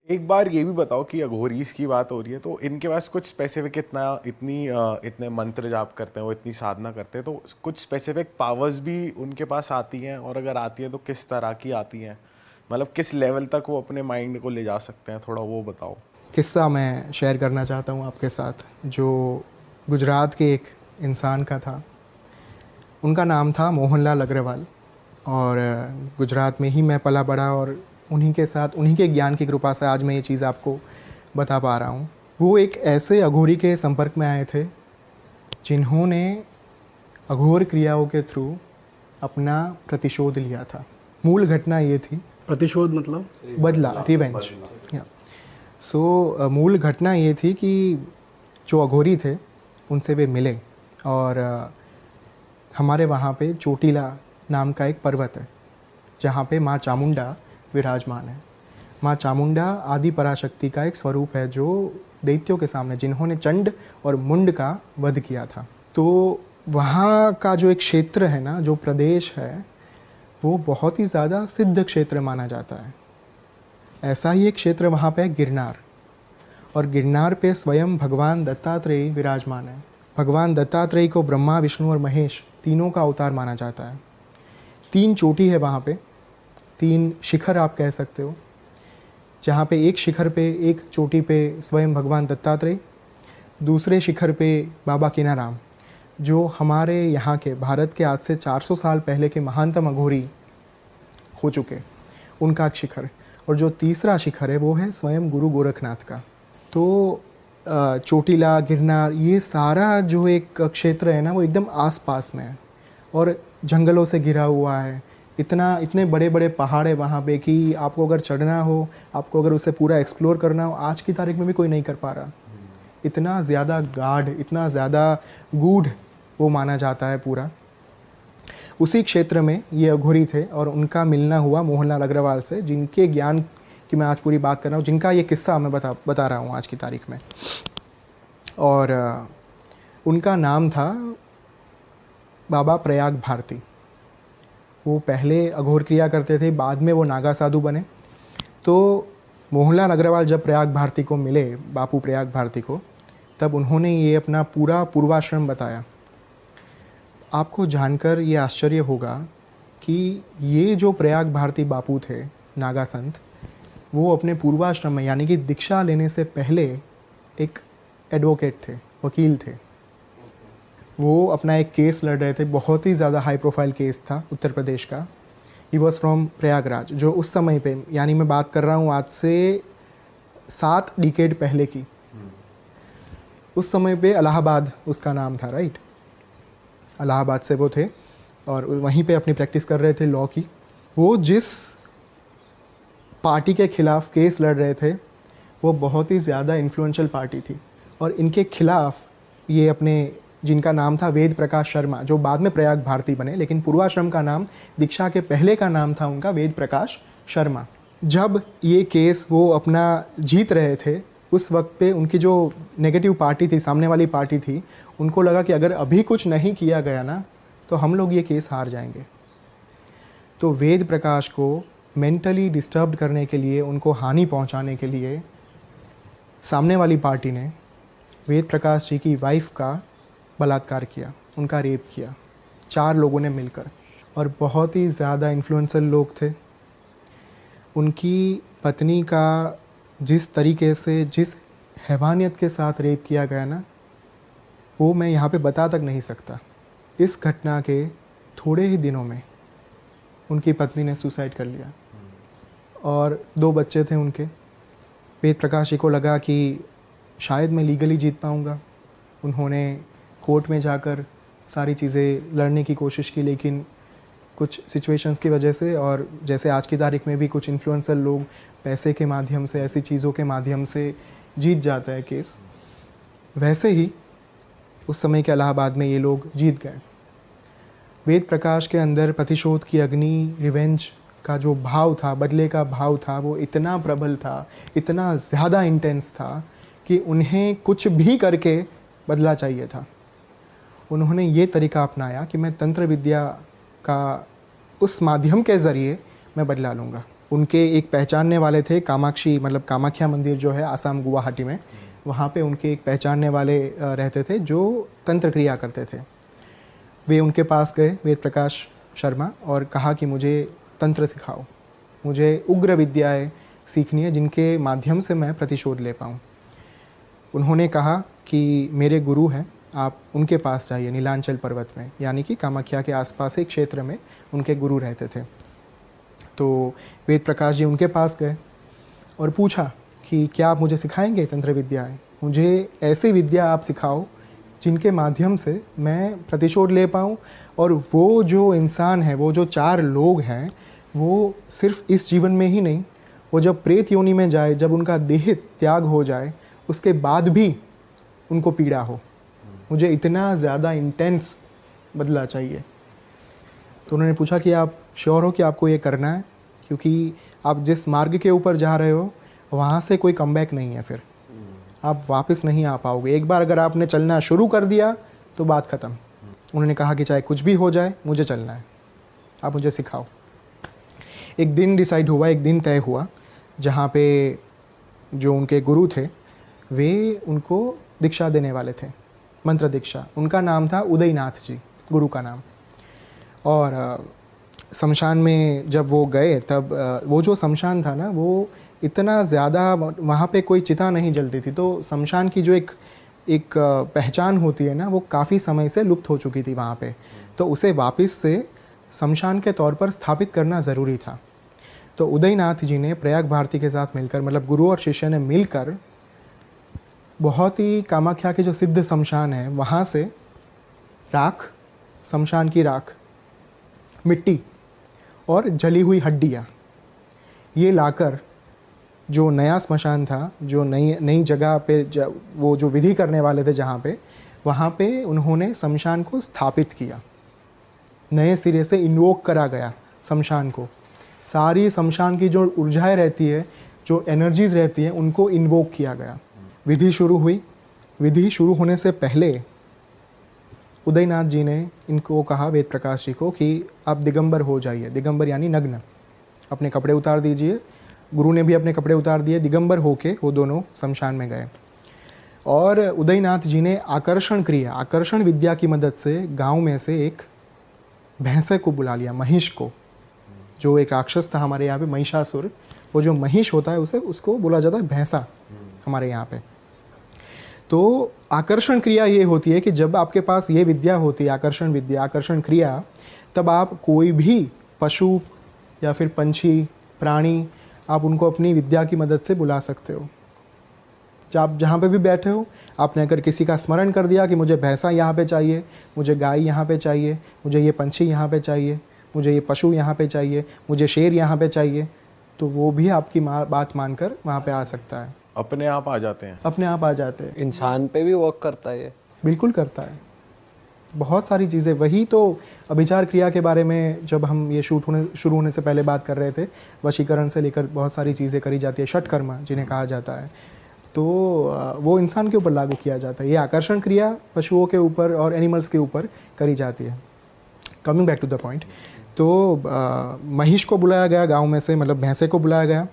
एक बार ये भी बताओ कि अघोरीस की बात हो रही है तो इनके पास कुछ स्पेसिफिक इतने मंत्र जाप करते हैं, वो इतनी साधना करते हैं, तो कुछ स्पेसिफिक पावर्स भी उनके पास आती हैं, और अगर आती हैं तो किस तरह की आती हैं, मतलब किस लेवल तक वो अपने माइंड को ले जा सकते हैं, थोड़ा वो बताओ। किस्सा मैं शेयर करना चाहता हूँ आपके साथ, जो गुजरात के एक इंसान का था। उनका नाम था मोहनलाल अग्रवाल, और गुजरात में ही मैं पला बड़ा, और उन्हीं के साथ, उन्हीं के ज्ञान की कृपा से आज मैं ये चीज़ आपको बता पा रहा हूँ। वो एक ऐसे अघोरी के संपर्क में आए थे जिन्होंने अघोर क्रियाओं के थ्रू अपना प्रतिशोध लिया था। मूल घटना ये थी, प्रतिशोध मतलब बदला, रिवेंज। सो मूल घटना ये थी कि जो अघोरी थे उनसे वे मिले, और हमारे वहाँ पे चोटीला नाम का एक पर्वत है जहाँ पे माँ चामुंडा विराजमान है। माँ चामुंडा आदि पराशक्ति का एक स्वरूप है जो दैत्यों के सामने, जिन्होंने चंड और मुंड का वध किया था। तो वहाँ का जो एक क्षेत्र है ना, जो प्रदेश है, वो बहुत ही ज़्यादा सिद्ध क्षेत्र माना जाता है। ऐसा ही एक क्षेत्र वहाँ पे है गिरनार, और गिरनार पे स्वयं भगवान दत्तात्रेय विराजमान है। भगवान दत्तात्रेय को ब्रह्मा, विष्णु और महेश तीनों का अवतार माना जाता है। 3 चोटी है वहाँ पे, 3 शिखर आप कह सकते हो, जहाँ पे एक शिखर पे, एक चोटी पे स्वयं भगवान दत्तात्रेय, दूसरे शिखर पे बाबा कीनाराम, जो हमारे यहाँ के, भारत के आज से 400 साल पहले के महानतम अघोरी हो चुके, उनका शिखर। और जो तीसरा शिखर है वो है स्वयं गुरु गोरखनाथ का। तो चोटीला, गिरनार, ये सारा जो एक क्षेत्र है ना, वो एकदम आसपास में है और जंगलों से घिरा हुआ है। इतने बड़े बड़े पहाड़ है वहाँ पे कि आपको अगर चढ़ना हो, आपको अगर उसे पूरा एक्सप्लोर करना हो, आज की तारीख में भी कोई नहीं कर पा रहा। इतना ज़्यादा गाढ़, इतना ज़्यादा गूढ़ वो माना जाता है पूरा। उसी क्षेत्र में ये अघोरी थे, और उनका मिलना हुआ मोहनलाल अग्रवाल से, जिनके ज्ञान की मैं आज पूरी बात कर रहा हूँ, जिनका ये किस्सा मैं बता रहा हूँ आज की तारीख में। और उनका नाम था बाबा प्रयाग भारती। वो पहले अघोर क्रिया करते थे, बाद में वो नागा साधु बने। तो मोहनलाल अग्रवाल जब प्रयाग भारती को मिले, बापू प्रयाग भारती को, तब उन्होंने ये अपना पूरा पूर्वाश्रम बताया। आपको जानकर ये आश्चर्य होगा कि ये जो प्रयाग भारती बापू थे, नागा संत, वो अपने पूर्वाश्रम में, यानी कि दीक्षा लेने से पहले एक एडवोकेट थे, वकील थे। वो अपना एक केस लड़ रहे थे, बहुत ही ज़्यादा हाई प्रोफाइल केस था उत्तर प्रदेश का। ही वॉज फ्रॉम प्रयागराज, जो उस समय पे, यानी मैं बात कर रहा हूँ आज से 7 डिकेड पहले की। उस समय पे इलाहाबाद उसका नाम था, राइट। इलाहाबाद से वो थे और वहीं पे अपनी प्रैक्टिस कर रहे थे लॉ की। वो जिस पार्टी के खिलाफ केस लड़ रहे थे, वो बहुत ही ज़्यादा इन्फ्लुएंशियल पार्टी थी, और इनके खिलाफ ये अपने, जिनका नाम था वेद प्रकाश शर्मा, जो बाद में प्रयाग भारती बने, लेकिन पूर्वाश्रम का नाम, दीक्षा के पहले का नाम था उनका वेद प्रकाश शर्मा। जब ये केस वो अपना जीत रहे थे, उस वक्त पे उनकी जो नेगेटिव पार्टी थी, सामने वाली पार्टी थी, उनको लगा कि अगर अभी कुछ नहीं किया गया ना, तो हम लोग ये केस हार जाएंगे। तो वेद प्रकाश को मेंटली डिस्टर्ब करने के लिए, उनको हानि पहुंचाने के लिए, सामने वाली पार्टी ने वेद प्रकाश जी की वाइफ का बलात्कार किया, उनका रेप किया, 4 लोगों ने मिलकर, और बहुत ही ज़्यादा इन्फ्लुएंशियल लोग थे। उनकी पत्नी का जिस तरीके से, जिस हैवानियत के साथ रेप किया गया ना, वो मैं यहाँ पे बता तक नहीं सकता। इस घटना के थोड़े ही दिनों में उनकी पत्नी ने सुसाइड कर लिया, और 2 बच्चे थे उनके। वेद प्रकाश जी को लगा कि शायद मैं लीगली जीत पाऊँगा। उन्होंने कोर्ट में जाकर सारी चीज़ें लड़ने की कोशिश की, लेकिन कुछ सिचुएशंस की वजह से, और जैसे आज की तारीख में भी कुछ इन्फ्लुएंसर लोग पैसे के माध्यम से, ऐसी चीज़ों के माध्यम से जीत जाता है केस, वैसे ही उस समय के इलाहाबाद में ये लोग जीत गए। वेद प्रकाश के अंदर प्रतिशोध की अग्नि, रिवेंज का जो भाव था, बदले का भाव था, वो इतना प्रबल था, इतना ज़्यादा इंटेंस था कि उन्हें कुछ भी करके बदला चाहिए था। उन्होंने ये तरीका अपनाया कि मैं तंत्र विद्या का उस माध्यम के ज़रिए मैं बदला लूँगा। उनके एक पहचानने वाले थे, कामाक्षी मतलब कामाख्या मंदिर जो है आसाम गुवाहाटी में, वहाँ पे उनके एक पहचानने वाले रहते थे जो तंत्र क्रिया करते थे। वे उनके पास गए, वेद प्रकाश शर्मा, और कहा कि मुझे तंत्र सिखाओ, मुझे उग्र विद्याएं सीखनी है जिनके माध्यम से मैं प्रतिशोध ले पाऊँ। उन्होंने कहा कि मेरे गुरु हैं, आप उनके पास जाइए नीलांचल पर्वत में, यानी कि कामाख्या के आसपास एक क्षेत्र में उनके गुरु रहते थे। तो वेद प्रकाश जी उनके पास गए और पूछा कि क्या आप मुझे सिखाएंगे तंत्र विद्याएं, मुझे ऐसी विद्या आप सिखाओ जिनके माध्यम से मैं प्रतिशोध ले पाऊँ, और वो जो इंसान है, वो जो 4 लोग हैं, वो सिर्फ इस जीवन में ही नहीं, वो जब प्रेत योनि में जाए, जब उनका देह त्याग हो जाए, उसके बाद भी उनको पीड़ा हो। मुझे इतना ज़्यादा इंटेंस बदला चाहिए। तो उन्होंने पूछा कि आप श्योर हो कि आपको ये करना है, क्योंकि आप जिस मार्ग के ऊपर जा रहे हो वहाँ से कोई कमबैक नहीं है, फिर आप वापस नहीं आ पाओगे। एक बार अगर आपने चलना शुरू कर दिया तो बात ख़त्म। उन्होंने कहा कि चाहे कुछ भी हो जाए मुझे चलना है, आप मुझे सिखाओ। एक दिन डिसाइड हुआ, एक दिन तय हुआ जहाँ पे जो उनके गुरु थे वे उनको दीक्षा देने वाले थे, मंत्र दीक्षा। उनका नाम था उदयनाथ जी, गुरु का नाम। और शमशान में जब वो गए तब वो जो शमशान था ना, वो इतना ज़्यादा, वहाँ पे कोई चिता नहीं जलती थी, तो शमशान की जो एक पहचान होती है ना, वो काफ़ी समय से लुप्त हो चुकी थी वहाँ पे। तो उसे वापस से शमशान के तौर पर स्थापित करना ज़रूरी था। तो उदयनाथ जी ने प्रयाग भारती के साथ मिलकर, मतलब गुरु और शिष्य ने मिलकर, बहुत ही कामाख्या के जो सिद्ध शमशान है वहाँ से राख, शमशान की राख, मिट्टी और जली हुई हड्डियाँ, ये लाकर जो नया स्मशान था, जो नई जगह पे वो जो विधि करने वाले थे जहाँ पे, वहाँ पे उन्होंने शमशान को स्थापित किया। नए सिरे से इन्वोक करा गया शमशान को। सारी शमशान की जो ऊर्जाएं रहती है, जो एनर्जीज रहती हैं, उनको इन्वोक किया गया। विधि शुरू हुई। विधि शुरू होने से पहले उदयनाथ जी ने इनको कहा, वेद प्रकाश जी को, कि आप दिगंबर हो जाइए। दिगंबर यानी नग्न, अपने कपड़े उतार दीजिए। गुरु ने भी अपने कपड़े उतार दिए, दिगंबर होके वो दोनों शमशान में गए। और उदयनाथ जी ने आकर्षण क्रिया, आकर्षण विद्या की मदद से गांव में से एक भैंसे को बुला लिया, महिष को, जो एक राक्षस था हमारे यहाँ पे, महिषासुर। वो जो महिष होता है उसको बोला जाता है भैंसा हमारे यहाँ पे। तो आकर्षण क्रिया ये होती है कि जब आपके पास ये विद्या होती है, आकर्षण विद्या, आकर्षण क्रिया, तब आप कोई भी पशु या फिर पंछी, प्राणी, आप उनको अपनी विद्या की मदद से बुला सकते हो। जब आप जहाँ पे भी बैठे हो, आपने अगर किसी का स्मरण कर दिया कि मुझे भैंसा यहाँ पे चाहिए, मुझे गाय यहाँ पे चाहिए, मुझे ये पंछी यहाँ पे चाहिए, मुझे ये पशु यहाँ पे चाहिए, मुझे शेर यहाँ पे चाहिए, तो वो भी आपकी बात मानकर वहाँ पे आ सकता है। अपने आप आ जाते हैं, अपने आप आ जाते हैं। इंसान पे भी वर्क करता है ये? बिल्कुल करता है, बहुत सारी चीज़ें। वही तो अभिचार क्रिया के बारे में जब हम ये शुरू होने से पहले बात कर रहे थे, वशीकरण से लेकर बहुत सारी चीज़ें करी जाती है, षटकर्म जिन्हें कहा जाता है, तो वो इंसान के ऊपर लागू किया जाता है। ये आकर्षण क्रिया पशुओं के ऊपर और एनिमल्स के ऊपर करी जाती है। Coming back to the point, तो महिष को बुलाया गया गांव में से, मतलब भैंसे को बुलाया गया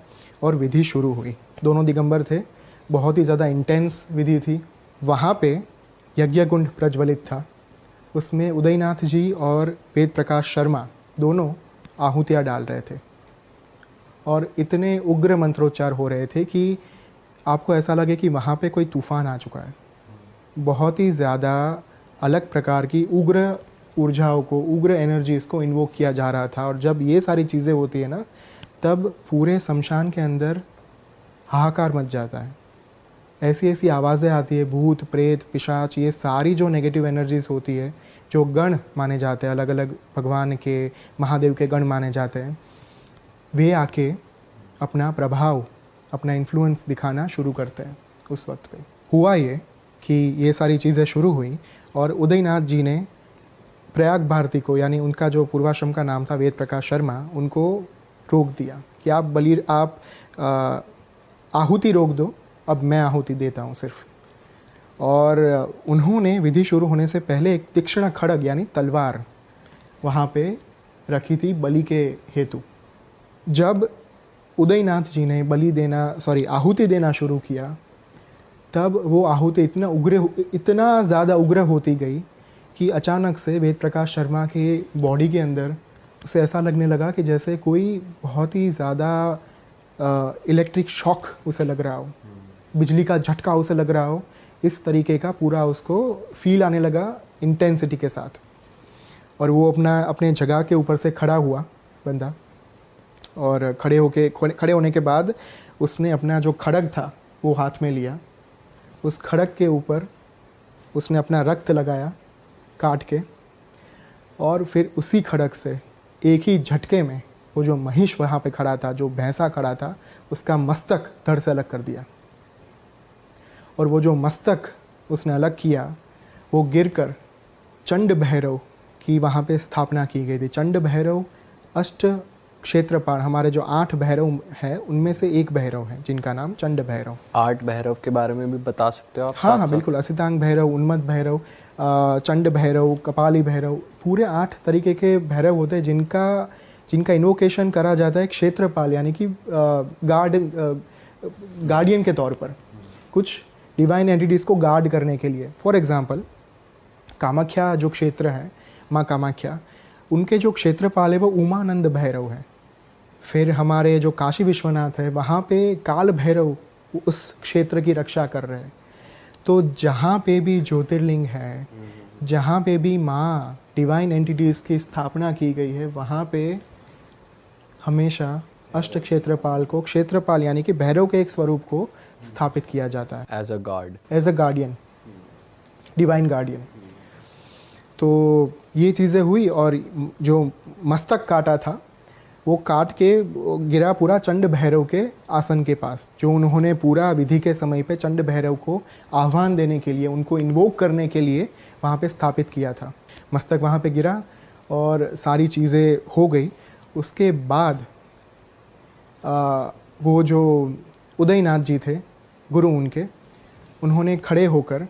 और विधि शुरू हुई। दोनों दिगंबर थे, बहुत ही ज़्यादा इंटेंस विधि थी। वहाँ पे यज्ञ कुंड प्रज्वलित था, उसमें उदयनाथ जी और वेद प्रकाश शर्मा दोनों आहुतियाँ डाल रहे थे और इतने उग्र मंत्रोच्चार हो रहे थे कि आपको ऐसा लगे कि वहाँ पे कोई तूफान आ चुका है। बहुत ही ज़्यादा अलग प्रकार की उग्र ऊर्जाओं को, उग्र एनर्जीज़ को इन्वोक किया जा रहा था। और जब ये सारी चीज़ें होती है ना, तब पूरे शमशान के अंदर हाहाकार मच जाता है। ऐसी ऐसी आवाज़ें आती है, भूत, प्रेत, पिशाच, ये सारी जो नेगेटिव एनर्जीज़ होती है, जो गण माने जाते हैं, अलग अलग भगवान के, महादेव के गण माने जाते हैं, वे आके अपना प्रभाव, अपना इन्फ्लुएंस दिखाना शुरू करते हैं। उस वक्त पे हुआ ये कि ये सारी चीज़ें शुरू हुई और उदयनाथ जी ने प्रयाग भारती को, यानी उनका जो पूर्वाश्रम का नाम था वेद प्रकाश शर्मा, उनको रोक दिया कि आप आहुति रोक दो, अब मैं आहुति देता हूँ सिर्फ। और उन्होंने विधि शुरू होने से पहले एक तीक्ष्ण खड्ग यानी तलवार वहाँ पे रखी थी बलि के हेतु। जब उदयनाथ जी ने आहुति देना शुरू किया, तब वो आहुति इतना ज़्यादा उग्र होती गई कि अचानक से वेद प्रकाश शर्मा के बॉडी के अंदर उसे ऐसा लगने लगा कि जैसे कोई बहुत ही ज़्यादा इलेक्ट्रिक शॉक उसे लग रहा हो, बिजली का झटका उसे लग रहा हो। इस तरीके का पूरा उसको फील आने लगा इंटेंसिटी के साथ। और वो अपने जगह के ऊपर से खड़ा हुआ बंदा, और खड़े होने के बाद उसने अपना जो खड़ग था वो हाथ में लिया। उस खड़ग के ऊपर उसने अपना रक्त लगाया काट के, और फिर उसी खड़ग से एक ही झटके में वो जो महिष वहाँ पे खड़ा था, जो भैंसा खड़ा था, उसका मस्तक धड़ से अलग कर दिया। और वो जो मस्तक उसने अलग किया वो गिरकर चंड भैरव की वहाँ पे स्थापना की गई थी। चंड भैरव अष्ट क्षेत्रपाल, हमारे जो 8 भैरव हैं उनमें से एक भैरव है जिनका नाम चंड भैरव। 8 भैरव के बारे में भी बता सकते हो आप? हाँ, बिल्कुल। असितांग भैरव, उन्मत्त भैरव, चंड भैरव, कपाली भैरव, पूरे 8 तरीके के भैरव होते हैं जिनका इन्वोकेशन करा जाता है क्षेत्रपाल यानी कि गार्डियन के तौर पर, कुछ डिवाइन एंटिटीज़ को गार्ड करने के लिए। फॉर एग्जांपल कामाख्या जो क्षेत्र है, माँ कामाख्या, उनके जो क्षेत्रपाल है वो उमानंद भैरव है। फिर हमारे जो काशी विश्वनाथ है वहाँ पे काल भैरव उस क्षेत्र की रक्षा कर रहे हैं। तो जहाँ पे भी ज्योतिर्लिंग है, जहाँ पे भी माँ डिवाइन एंटिटीज़ की स्थापना की गई है, वहाँ पे हमेशा अष्ट क्षेत्रपाल को, क्षेत्रपाल यानी कि भैरव के एक स्वरूप को स्थापित किया जाता है as a guardian, divine guardian. तो ये चीज़ें हुई, और जो मस्तक काटा था वो काट के गिरा पूरा चंड भैरव के आसन के पास, जो उन्होंने पूरा विधि के समय पे चंड भैरव को आह्वान देने के लिए, उनको इन्वोक करने के लिए वहाँ पे स्थापित किया था। मस्तक वहाँ पे गिरा और सारी चीज़ें हो गई। उसके बाद वो जो उदयनाथ जी थे, गुरु उनके, उन्होंने खड़े होकर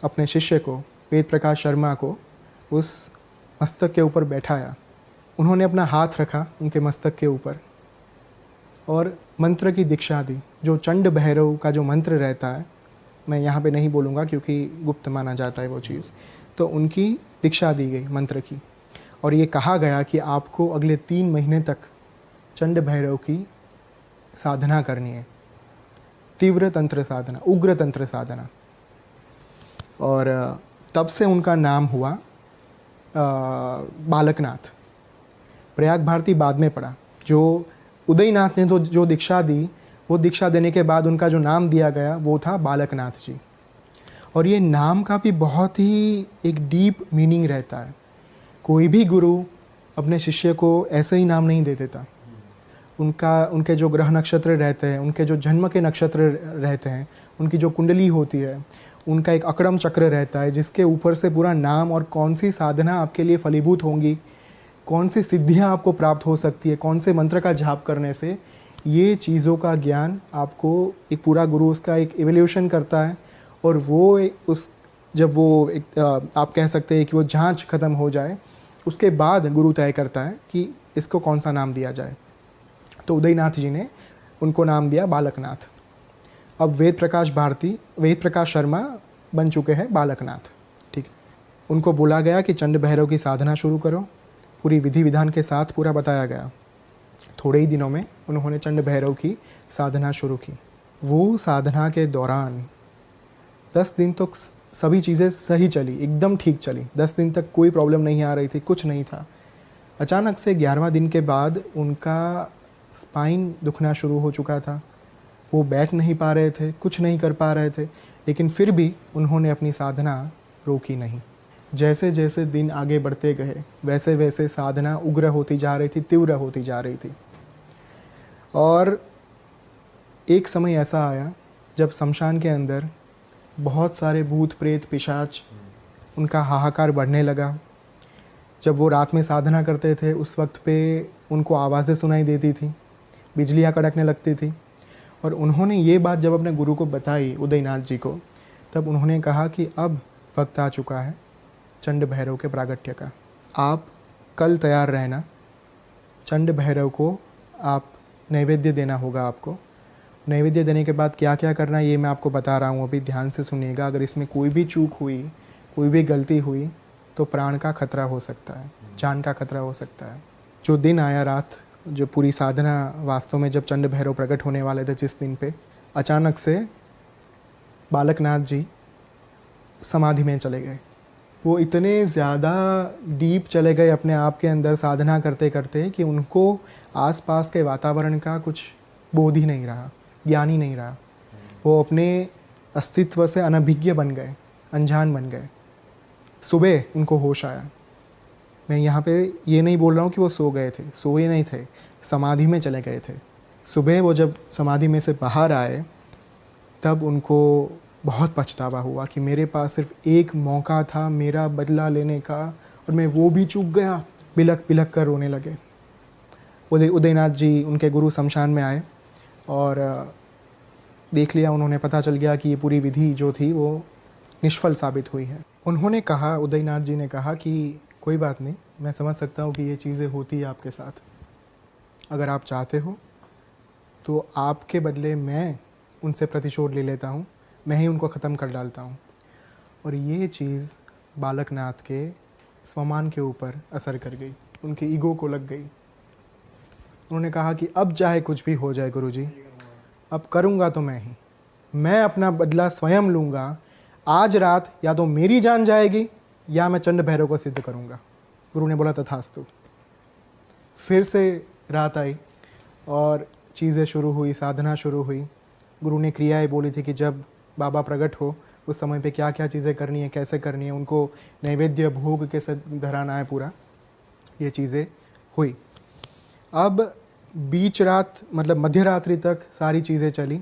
अपने शिष्य को, वेद प्रकाश शर्मा को, उस मस्तक के ऊपर बैठाया। उन्होंने अपना हाथ रखा उनके मस्तक के ऊपर और मंत्र की दीक्षा दी। जो चंड भैरव का जो मंत्र रहता है, मैं यहाँ पे नहीं बोलूँगा क्योंकि गुप्त माना जाता है वो चीज़, तो उनकी दीक्षा दी गई मंत्र की। और ये कहा गया कि आपको अगले 3 महीने तक चंड भैरव की साधना करनी है, तीव्र तंत्र साधना, उग्र तंत्र साधना। और तब से उनका नाम हुआ बालकनाथ। प्रयाग भारती बाद में पड़ा। जो उदयनाथ ने तो जो दीक्षा दी, वो दीक्षा देने के बाद उनका जो नाम दिया गया वो था बालकनाथ जी। और ये नाम का भी बहुत ही एक डीप मीनिंग रहता है। कोई भी गुरु अपने शिष्य को ऐसे ही नाम नहीं दे देता। उनके जो ग्रह नक्षत्र रहते हैं, उनके जो जन्म के नक्षत्र रहते हैं, उनकी जो कुंडली होती है, उनका एक अकड़म चक्र रहता है जिसके ऊपर से पूरा नाम और कौन सी साधना आपके लिए फलीभूत होंगी, कौन सी सिद्धियां आपको प्राप्त हो सकती है, कौन से मंत्र का जाप करने से, ये चीज़ों का ज्ञान आपको एक पूरा गुरु उसका एक इवोल्यूशन करता है। और वो जब वो आप कह सकते हैं कि वो जांच ख़त्म हो जाए, उसके बाद गुरु तय करता है कि इसको कौन सा नाम दिया जाए। तो उदयनाथ जी ने उनको नाम दिया बालकनाथ। अब वेद प्रकाश शर्मा बन चुके हैं बालकनाथ। ठीक है, उनको बोला गया कि चंड भैरव की साधना शुरू करो, पूरी विधि विधान के साथ पूरा बताया गया। थोड़े ही दिनों में उन्होंने चंड भैरव की साधना शुरू की। वो साधना के दौरान 10 दिन तक सभी चीज़ें सही चली, एकदम ठीक चली। 10 दिन तक कोई प्रॉब्लम नहीं आ रही थी, कुछ नहीं था। अचानक से 11वां दिन के बाद उनका स्पाइन दुखना शुरू हो चुका था। वो बैठ नहीं पा रहे थे, कुछ नहीं कर पा रहे थे, लेकिन फिर भी उन्होंने अपनी साधना रोकी नहीं। जैसे जैसे दिन आगे बढ़ते गए वैसे वैसे साधना उग्र होती जा रही थी, तीव्र होती जा रही थी। और एक समय ऐसा आया जब शमशान के अंदर बहुत सारे भूत प्रेत पिशाच, उनका हाहाकार बढ़ने लगा। जब वो रात में साधना करते थे उस वक्त पे उनको आवाज़ें सुनाई देती थी, बिजलियाँ कड़कने लगती थी। और उन्होंने ये बात जब अपने गुरु को बताई, उदयनाथ जी को, तब उन्होंने कहा कि अब वक्त आ चुका है चंड भैरव के प्रागट्य का। आप कल तैयार रहना, चंड भैरव को आप नैवेद्य देना होगा आपको। नैवेद्य देने के बाद क्या क्या करना है ये मैं आपको बता रहा हूँ, अभी ध्यान से सुनिएगा। अगर इसमें कोई भी चूक हुई, कोई भी गलती हुई तो प्राण का खतरा हो सकता है, जान का खतरा हो सकता है। जो दिन आया रात, जो पूरी साधना वास्तव में जब चंड भैरव प्रकट होने वाले थे जिस दिन पे, अचानक से बालकनाथ जी समाधि में चले गए। वो इतने ज़्यादा डीप चले गए अपने आप के अंदर साधना करते करते कि उनको आसपास के वातावरण का कुछ बोध ही नहीं रहा, ज्ञान ही नहीं रहा। वो अपने अस्तित्व से अनभिज्ञ बन गए, अनजान बन गए। सुबह उनको होश आया। मैं यहाँ पे ये नहीं बोल रहा हूँ कि वो सो गए थे, सोए नहीं थे, समाधि में चले गए थे। सुबह वो जब समाधि में से बाहर आए तब उनको बहुत पछतावा हुआ कि मेरे पास सिर्फ एक मौका था मेरा बदला लेने का और मैं वो भी चूक गया। बिलक बिलक कर रोने लगे। उदयनाथ जी उनके गुरु शमशान में आए और देख लिया उन्होंने, पता चल गया कि ये पूरी विधि जो थी वो निष्फल साबित हुई है। उन्होंने कहा, उदयनाथ जी ने कहा कि कोई बात नहीं, मैं समझ सकता हूँ कि ये चीज़ें होती है आपके साथ। अगर आप चाहते हो तो आपके बदले मैं उनसे प्रतिशोध ले लेता हूँ, मैं ही उनको ख़त्म कर डालता हूँ। और ये चीज़ बालकनाथ के स्वमान के ऊपर असर कर गई, उनके ईगो को लग गई। उन्होंने कहा कि अब चाहे कुछ भी हो जाए गुरुजी, अब करूँगा तो मैं अपना बदला स्वयं लूँगा। आज रात या तो मेरी जान जाएगी या मैं चंड भैरव को सिद्ध करूँगा। गुरु ने बोला तथास्तु। फिर से रात आई और चीज़ें शुरू हुई, साधना शुरू हुई। गुरु ने क्रियाएं बोली थी कि जब बाबा प्रकट हो उस समय पे क्या क्या चीज़ें करनी है, कैसे करनी है, उनको नैवेद्य भोग कैसे धराना है, पूरा ये चीज़ें हुई। अब बीच रात मतलब मध्य रात्रि तक सारी चीज़ें चली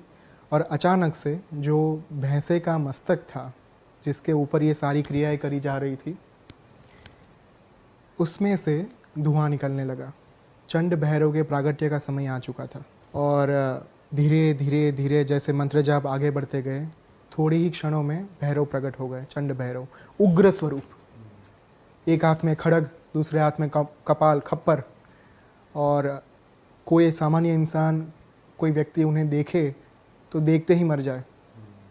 और अचानक से जो भैंसे का मस्तक था जिसके ऊपर ये सारी क्रियाएं करी जा रही थी, उसमें से धुआं निकलने लगा। चंड भैरव के प्रागट्य का समय आ चुका था और धीरे धीरे धीरे जैसे मंत्र जाप आगे बढ़ते गए, थोड़ी ही क्षणों में भैरव प्रकट हो गए। चंड भैरव उग्र स्वरूप, एक हाथ में खड़ग, दूसरे हाथ में कपाल खप्पर। और कोई सामान्य इंसान, कोई व्यक्ति उन्हें देखे तो देखते ही मर जाए,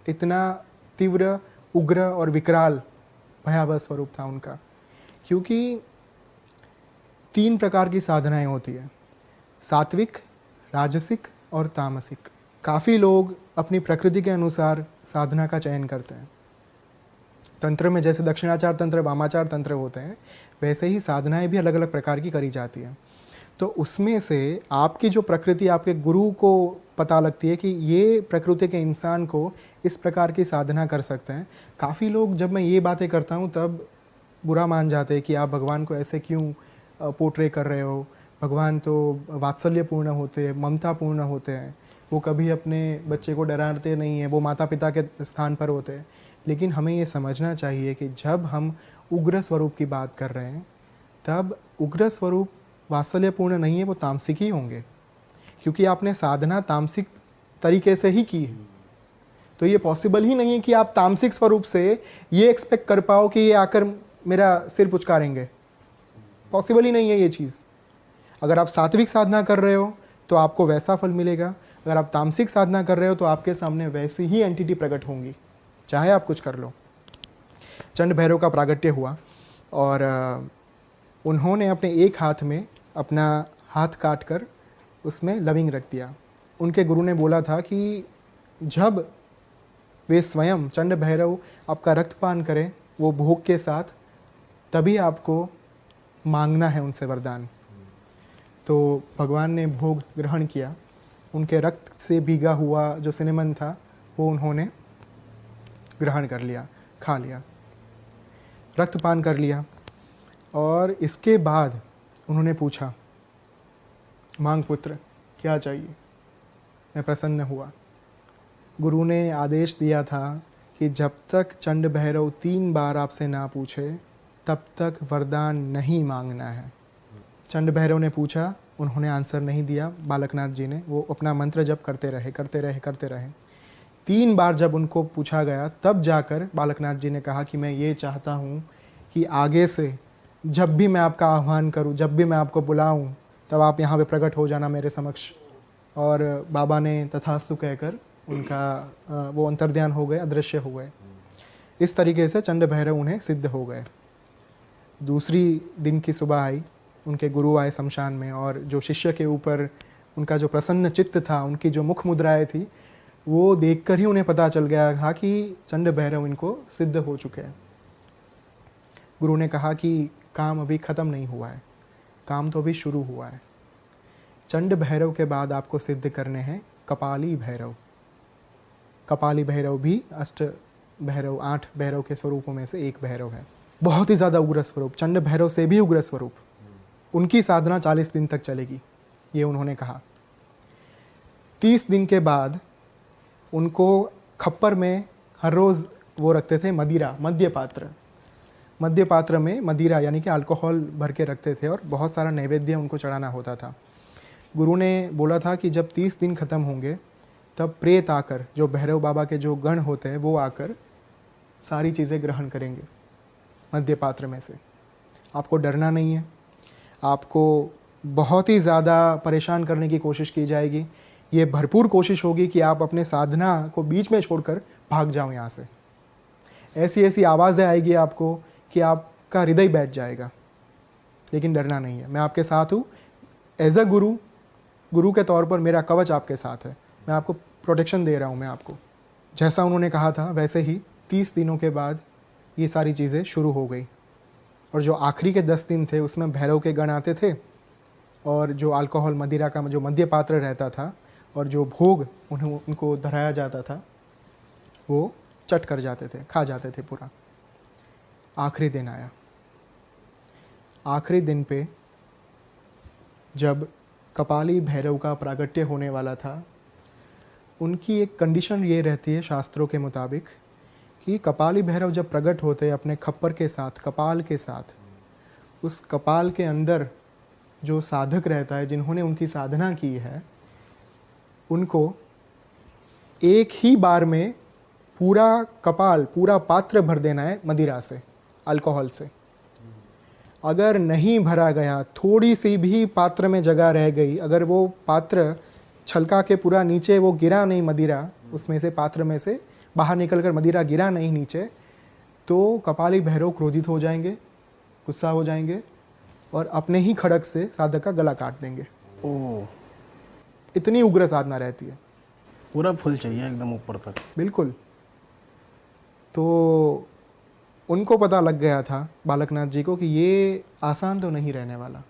इतना तीव्र, उग्र और विकराल भयावह स्वरूप था उनका। क्योंकि 3 प्रकार की साधनाएं होती है, सात्विक, राजसिक और तामसिक। काफ़ी लोग अपनी प्रकृति के अनुसार साधना का चयन करते हैं। तंत्र में जैसे दक्षिणाचार तंत्र, वामाचार तंत्र होते हैं, वैसे ही साधनाएं भी अलग अलग प्रकार की करी जाती हैं। तो उसमें से आपकी जो प्रकृति, आपके गुरु को पता लगती है कि ये प्रकृति के इंसान को इस प्रकार की साधना कर सकते हैं। काफ़ी लोग जब मैं ये बातें करता हूँ तब बुरा मान जाते हैं कि आप भगवान को ऐसे क्यों पोर्ट्रे कर रहे हो, भगवान तो वात्सल्यपूर्ण होते हैं, ममतापूर्ण होते हैं, वो कभी अपने बच्चे को डराते नहीं हैं, वो माता पिता के स्थान पर होते हैं। लेकिन हमें ये समझना चाहिए कि जब हम उग्र स्वरूप की बात कर रहे हैं तब उग्र स्वरूप वात्सल्यपूर्ण नहीं है, वो तामसिक ही होंगे, क्योंकि आपने साधना तामसिक तरीके से ही की है। तो ये पॉसिबल ही नहीं है कि आप तामसिक स्वरूप से ये एक्सपेक्ट कर पाओ कि ये आकर मेरा सिर पुचकारेंगे। पॉसिबल ही नहीं है ये चीज़। अगर आप सात्विक साधना कर रहे हो तो आपको वैसा फल मिलेगा, अगर आप तामसिक साधना कर रहे हो तो आपके सामने वैसी ही एंटिटी प्रकट होंगी, चाहे आप कुछ कर लो। चंड भैरव का प्रागट्य हुआ और उन्होंने अपने एक हाथ में अपना हाथ काट कर उसमें लविंग रख दिया। उनके गुरु ने बोला था कि जब वे स्वयं चंड भैरव आपका रक्तपान करें वो भोग के साथ, तभी आपको मांगना है उनसे वरदान। तो भगवान ने भोग ग्रहण किया, उनके रक्त से भीगा हुआ जो सिनेमन था वो उन्होंने ग्रहण कर लिया, खा लिया, रक्तपान कर लिया। और इसके बाद उन्होंने पूछा, मांग पुत्र क्या चाहिए। मैं प्रसन्न हुआ। गुरु ने आदेश दिया था कि जब तक चंड भैरव 3 बार आपसे ना पूछे तब तक वरदान नहीं मांगना है। चंड भैरव ने पूछा, उन्होंने आंसर नहीं दिया। बालकनाथ जी ने, वो अपना मंत्र जप करते रहे। 3 बार जब उनको पूछा गया तब जाकर बालकनाथ जी ने कहा कि मैं ये चाहता हूँ कि आगे से जब भी मैं आपका आह्वान करूँ, जब भी मैं आपको बुलाऊँ, तब आप यहाँ पे प्रकट हो जाना मेरे समक्ष और बाबा ने तथास्तु कहकर उनका वो अंतर्ध्यान हो गए, अदृश्य हो गए। इस तरीके से चंड भैरव उन्हें सिद्ध हो गए। दूसरी दिन की सुबह आई, उनके गुरु आए शमशान में, और जो शिष्य के ऊपर उनका जो प्रसन्न चित्त था, उनकी जो मुख मुद्राएं थी, वो देखकर ही उन्हें पता चल गया था कि चंड भैरव इनको सिद्ध हो चुके हैं। गुरु ने कहा कि काम अभी ख़त्म नहीं हुआ है, काम तो अभी शुरू हुआ है। चंड भैरव के बाद आपको सिद्ध करने हैं कपाली भैरव। कपाली भैरव भी अष्ट भैरव, 8 भैरव के स्वरूपों में से एक भैरव है। बहुत ही ज़्यादा उग्र स्वरूप, चंड भैरव से भी उग्र स्वरूप। उनकी साधना 40 दिन तक चलेगी, ये उन्होंने कहा। 30 दिन के बाद उनको खप्पर में हर रोज़ वो रखते थे मदिरा, मद्य पात्र। मद्य पात्र में मदिरा यानी कि अल्कोहल भर के रखते थे और बहुत सारा नैवेद्य उनको चढ़ाना होता था। गुरु ने बोला था कि जब 30 दिन ख़त्म होंगे तब प्रेत आकर, जो भैरव बाबा के जो गण होते हैं वो आकर सारी चीज़ें ग्रहण करेंगे मद्य पात्र में से। आपको डरना नहीं है, आपको बहुत ही ज़्यादा परेशान करने की कोशिश की जाएगी। ये भरपूर कोशिश होगी कि आप अपने साधना को बीच में छोड़कर भाग जाओ यहाँ से। ऐसी ऐसी आवाज़ें आएगी आपको कि आपका हृदय बैठ जाएगा, लेकिन डरना नहीं है। मैं आपके साथ हूँ, एज अ गुरु के तौर पर मेरा कवच आपके साथ है, मैं आपको प्रोटेक्शन दे रहा हूँ। मैं आपको जैसा उन्होंने कहा था वैसे ही 30 दिनों के बाद ये सारी चीज़ें शुरू हो गई। और जो आखिरी के 10 दिन थे उसमें भैरव के गण आते थे, और जो अल्कोहल मदिरा का जो मद्य पात्र रहता था और जो भोग उनको धराया जाता था वो चट कर जाते थे, खा जाते थे पूरा। आखिरी दिन आया। आखिरी दिन पे जब कपाली भैरव का प्रागट्य होने वाला था, उनकी एक कंडीशन ये रहती है शास्त्रों के मुताबिक कि कपाली भैरव जब प्रकट होते अपने खप्पर के साथ, कपाल के साथ, उस कपाल के अंदर जो साधक रहता है, जिन्होंने उनकी साधना की है, उनको एक ही बार में पूरा कपाल, पूरा पात्र भर देना है मदिरा से, अल्कोहल से। अगर नहीं भरा गया, थोड़ी सी भी पात्र में जगह रह गई, अगर वो पात्र छलका के पूरा नीचे वो गिरा नहीं, मदिरा उसमें से, पात्र में से बाहर निकलकर मदिरा गिरा नहीं नीचे, तो कपाली भैरव क्रोधित हो जाएंगे, गुस्सा हो जाएंगे और अपने ही खड़क से साधक का गला काट देंगे। ओह, इतनी उग्र साधना रहती है। पूरा फुल चाहिए एकदम ऊपर तक। बिल्कुल। तो उनको पता लग गया था बालकनाथ जी को कि ये आसान तो नहीं रहने वाला,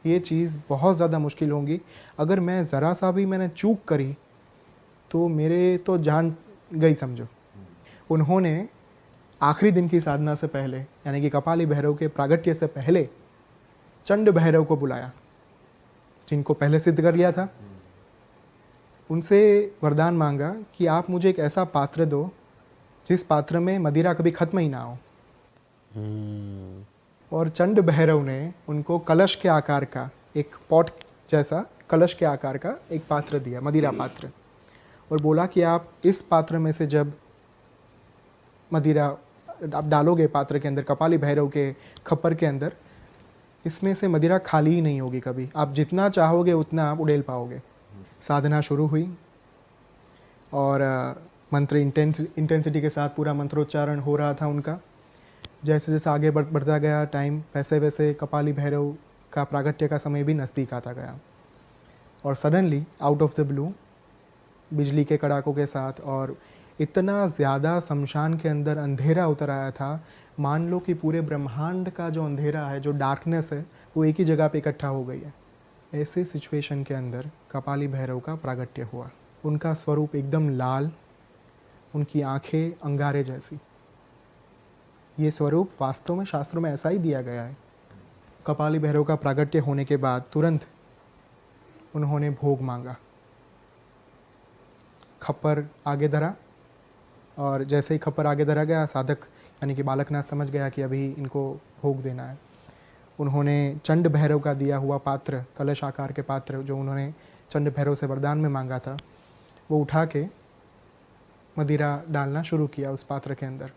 ये चीज़ बहुत ज़्यादा मुश्किल होगी। अगर मैं ज़रा सा भी मैंने चूक करी तो मेरे तो जान गई समझो। उन्होंने आखिरी दिन की साधना से पहले, यानी कि कपाली भैरव के प्रागट्य से पहले, चंड भैरव को बुलाया, जिनको पहले सिद्ध कर लिया था। उनसे वरदान मांगा कि आप मुझे एक ऐसा पात्र दो जिस पात्र में मदिरा कभी खत्म ही ना हो। और चंड भैरव ने उनको कलश के आकार का, एक पॉट जैसा कलश के आकार का एक पात्र दिया, मदिरा पात्र, और बोला कि आप इस पात्र में से जब मदिरा आप डालोगे पात्र के अंदर, कपाली भैरव के खप्पर के अंदर, इसमें से मदिरा खाली ही नहीं होगी कभी। आप जितना चाहोगे उतना आप उड़ेल पाओगे। साधना शुरू हुई और मंत्र इंटेंसिटी के साथ पूरा मंत्रोच्चारण हो रहा था उनका। जैसे जैसे आगे बढ़ता गया टाइम, वैसे वैसे कपाली भैरव का प्रागट्य का समय भी नज़दीक आता गया। और suddenly out of the blue, बिजली के कड़ाकों के साथ, और इतना ज़्यादा शमशान के अंदर अंधेरा उतर आया था, मान लो कि पूरे ब्रह्मांड का जो अंधेरा है, जो डार्कनेस है, वो एक ही जगह पे इकट्ठा हो गई है। ऐसे सिचुएशन के अंदर कपाली भैरव का प्रागट्य हुआ। उनका स्वरूप एकदम लाल, उनकी आंखें अंगारे जैसी। ये स्वरूप वास्तव में शास्त्रों में ऐसा ही दिया गया है। कपाली भैरव का प्रागट्य होने के बाद तुरंत उन्होंने भोग मांगा, खप्पर आगे धरा, और जैसे ही खप्पर आगे धरा गया, साधक यानी कि बालकनाथ समझ गया कि अभी इनको भोग देना है। उन्होंने चंड भैरव का दिया हुआ पात्र, कलश आकार के पात्र जो उन्होंने चंड भैरव से वरदान में मांगा था, वो उठा के मदिरा डालना शुरू किया उस पात्र के अंदर।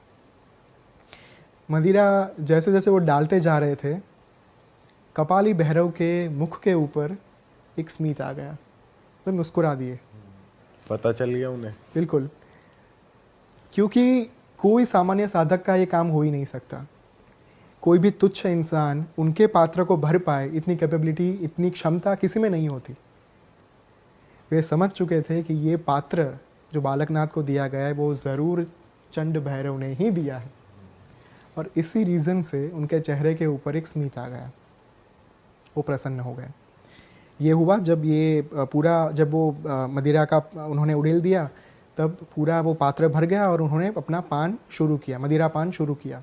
मदिरा जैसे जैसे वो डालते जा रहे थे, कपाली भैरव के मुख के ऊपर एक स्मित आ गया। वे मुस्कुरा दिए। पता चल गया उन्हें। बिल्कुल, क्योंकि कोई सामान्य साधक का ये काम हो ही नहीं सकता। कोई भी तुच्छ इंसान उनके पात्र को भर पाए, इतनी कैपेबिलिटी, इतनी क्षमता किसी में नहीं होती। वे समझ चुके थे कि ये पात्र जो बालकनाथ को दिया गया है वो ज़रूर चंड भैरव ने ही दिया है, और इसी रीज़न से उनके चेहरे के ऊपर एक स्मित आ गया, वो प्रसन्न हो गए। ये हुआ जब जब वो मदिरा का उन्होंने उड़ेल दिया, तब पूरा वो पात्र भर गया और उन्होंने अपना पान शुरू किया, मदिरा पान शुरू किया।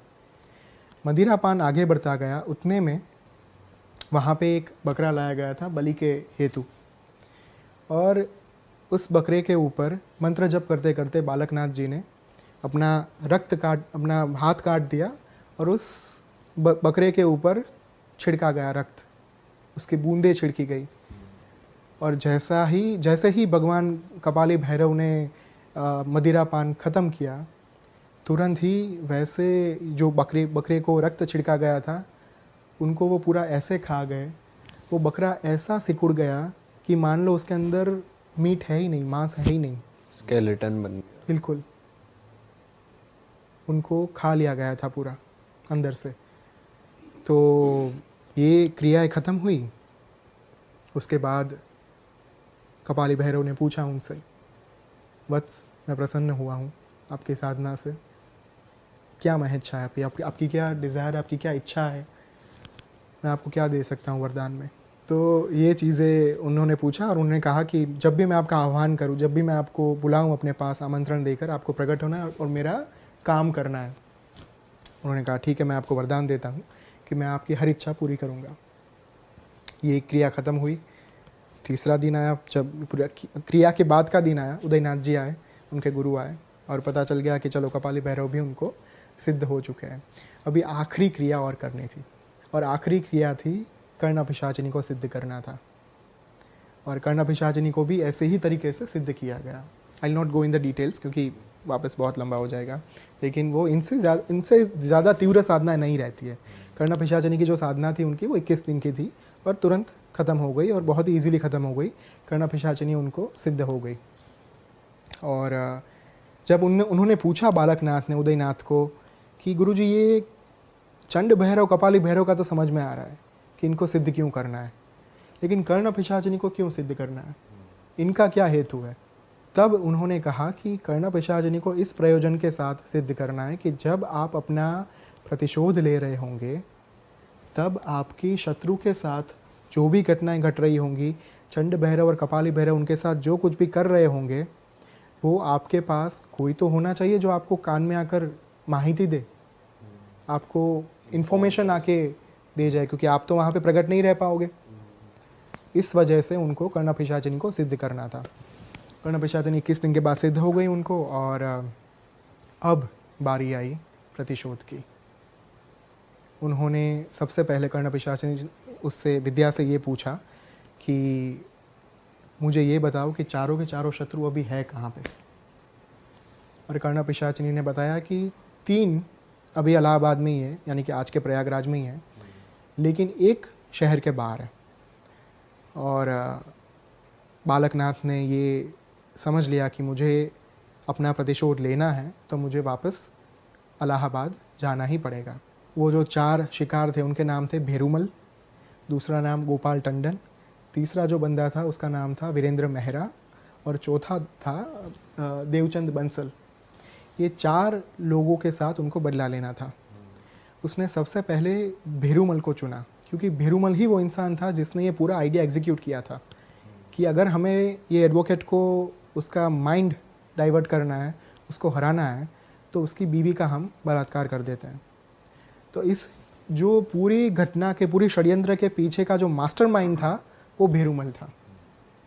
मदिरा पान आगे बढ़ता गया, उतने में वहाँ पे एक बकरा लाया गया था बलि के हेतु, और उस बकरे के ऊपर मंत्र जप करते करते बालकनाथ जी ने अपना हाथ काट दिया, और उस बकरे के ऊपर छिड़का गया रक्त, उसकी बूंदें छिड़की गई। और जैसे ही भगवान कपाली भैरव ने मदिरा पान ख़त्म किया, तुरंत ही वैसे जो बकरे को रक्त छिड़का गया था उनको वो पूरा ऐसे खा गए। वो बकरा ऐसा सिकुड़ गया कि मान लो उसके अंदर मीट है ही नहीं, मांस है ही नहीं, स्केलेटन बन गया। बिल्कुल, उनको खा लिया गया था पूरा अंदर से। तो ये क्रियाएं ख़त्म हुई। उसके बाद कपाली भैरव ने पूछा उनसे, वत्स, मैं प्रसन्न हुआ हूँ आपकी साधना से, क्या महत्व है आपकी क्या डिज़ायर, आपकी क्या इच्छा है, मैं आपको क्या दे सकता हूँ वरदान में। तो ये चीज़ें उन्होंने पूछा, और उन्होंने कहा कि जब भी मैं आपका आह्वान करूँ, जब भी मैं आपको बुलाऊँ अपने पास आमंत्रण देकर, आपको प्रकट होना है और मेरा काम करना है। उन्होंने कहा ठीक है, मैं आपको वरदान देता हूँ कि मैं आपकी हर इच्छा पूरी करूँगा। ये क्रिया ख़त्म हुई। तीसरा दिन आया, जब क्रिया के बाद का दिन आया, उदयनाथ जी आए, उनके गुरु आए, और पता चल गया कि चलो कपाली भैरव भी उनको सिद्ध हो चुके हैं। अभी आखिरी क्रिया और करनी थी, और आखिरी क्रिया थी कर्णपिशाचिनी को सिद्ध करना था। और कर्णपिशाचिनी को भी ऐसे ही तरीके से सिद्ध किया गया। I will not go in the details क्योंकि वापस बहुत लंबा हो जाएगा, लेकिन वो इनसे ज़्यादा तीव्र साधना नहीं रहती है। कर्णपिशाचिनी की जो साधना थी उनकी, वो 21 दिन की थी और तुरंत ख़त्म हो गई, और बहुत ही ईजिली ख़त्म हो गई। कर्णपिशाचिनी उनको सिद्ध हो गई। और जब उन्होंने पूछा बालकनाथ ने उदयनाथ को कि गुरुजी, ये चंड भैरव कपाली भैरव का तो समझ में आ रहा है कि इनको सिद्ध क्यों करना है, लेकिन कर्णपिशाचिनी को क्यों सिद्ध करना है, इनका क्या हेतु है। तब उन्होंने कहा कि कर्णपिशाचिनी को इस प्रयोजन के साथ सिद्ध करना है कि जब आप अपना प्रतिशोध ले रहे होंगे, तब आपकी शत्रु के साथ जो भी घटनाएं घट रही होंगी, चंड भैरव और कपाली भैरव उनके साथ जो कुछ भी कर रहे होंगे, वो आपके पास कोई तो होना चाहिए जो आपको कान में आकर माहिती दे, आपको इन्फॉर्मेशन आके दे जाए, क्योंकि आप तो वहाँ पे प्रकट नहीं रह पाओगे। इस वजह से उनको कर्णपिशाचिनी को सिद्ध करना था। कर्णपिशाचिनी 21 दिन के बाद सिद्ध हो गई उनको, और अब बारी आई प्रतिशोध की। उन्होंने सबसे पहले कर्णपिशाचिनी उससे विद्या से ये पूछा कि मुझे ये बताओ कि चारों के चारों शत्रु अभी है कहाँ पे। और कर्णपिशाचिनी ने बताया कि 3 अभी इलाहाबाद में ही है, यानी कि आज के प्रयागराज में ही है, लेकिन एक शहर के बाहर है। और बालकनाथ ने ये समझ लिया कि मुझे अपना प्रतिशोध लेना है तो मुझे वापस इलाहाबाद जाना ही पड़ेगा। वो जो 4 शिकार थे उनके नाम थे भेरूमल, दूसरा नाम गोपाल टंडन, तीसरा जो बंदा था उसका नाम था वीरेंद्र मेहरा, और चौथा था देवचंद बंसल। ये 4 लोगों के साथ उनको बदला लेना था। उसने सबसे पहले भेरूमल को चुना, क्योंकि भेरूमल ही वो इंसान था जिसने ये पूरा आइडिया एग्जीक्यूट किया था कि अगर हमें ये एडवोकेट को उसका माइंड डाइवर्ट करना है, उसको हराना है, तो उसकी बीवी का हम बलात्कार कर देते हैं। तो इस जो पूरी घटना के, पूरी षड्यंत्र के पीछे का जो मास्टरमाइंड था वो भेरूमल था।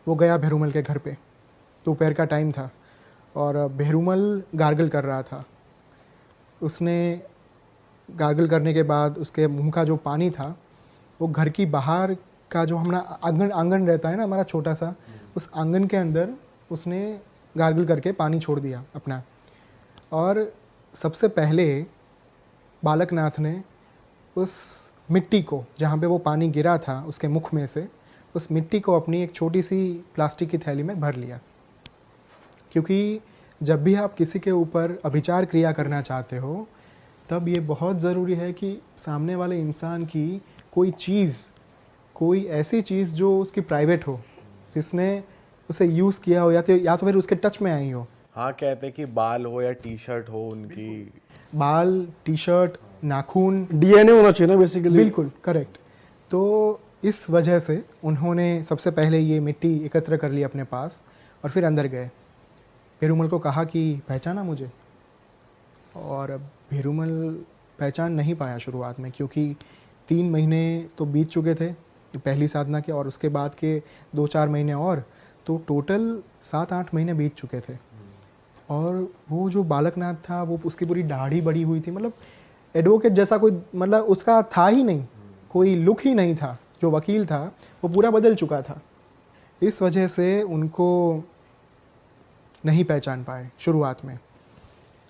वो गया भेरूमल के घर पे, दोपहर का टाइम था, और भेरूमल गार्गल कर रहा था। उसने गार्गल करने के बाद उसके मुंह का जो पानी था वो घर की बाहर का जो हमारा आंगन रहता है ना हमारा छोटा सा, उस आंगन के अंदर उसने गार्गल करके पानी छोड़ दिया अपना। और सबसे पहले बालकनाथ ने उस मिट्टी को, जहाँ पे वो पानी गिरा था उसके मुख में से, उस मिट्टी को अपनी एक छोटी सी प्लास्टिक की थैली में भर लिया। क्योंकि जब भी आप किसी के ऊपर अभिचार क्रिया करना चाहते हो, तब ये बहुत ज़रूरी है कि सामने वाले इंसान की कोई चीज़, कोई ऐसी चीज़ जो उसकी प्राइवेट हो, जिसने उसे यूज़ किया हो, या तो फिर उसके टच में आई हो। हाँ, कहते हैं कि बाल हो या टी शर्ट हो उनकी, बाल, टी शर्ट, नाखून, डीएनए होना चाहिए ना बेसिकली। बिल्कुल करेक्ट। तो इस वजह से उन्होंने सबसे पहले ये मिट्टी एकत्र कर ली अपने पास और फिर अंदर गए। पेरूमल को कहा कि पहचाना मुझे, और पेरूमल पहचान नहीं पाया शुरुआत में, क्योंकि 3 महीने तो बीत चुके थे पहली साधना के, और उसके बाद के 2-4 महीने और, तो टोटल 7-8 महीने बीत चुके थे। और वो जो बालकनाथ था, वो उसकी पूरी दाढ़ी बड़ी हुई थी, मतलब एडवोकेट जैसा कोई, मतलब उसका था ही नहीं, कोई लुक ही नहीं था। जो वकील था वो पूरा बदल चुका था। इस वजह से उनको नहीं पहचान पाए शुरुआत में।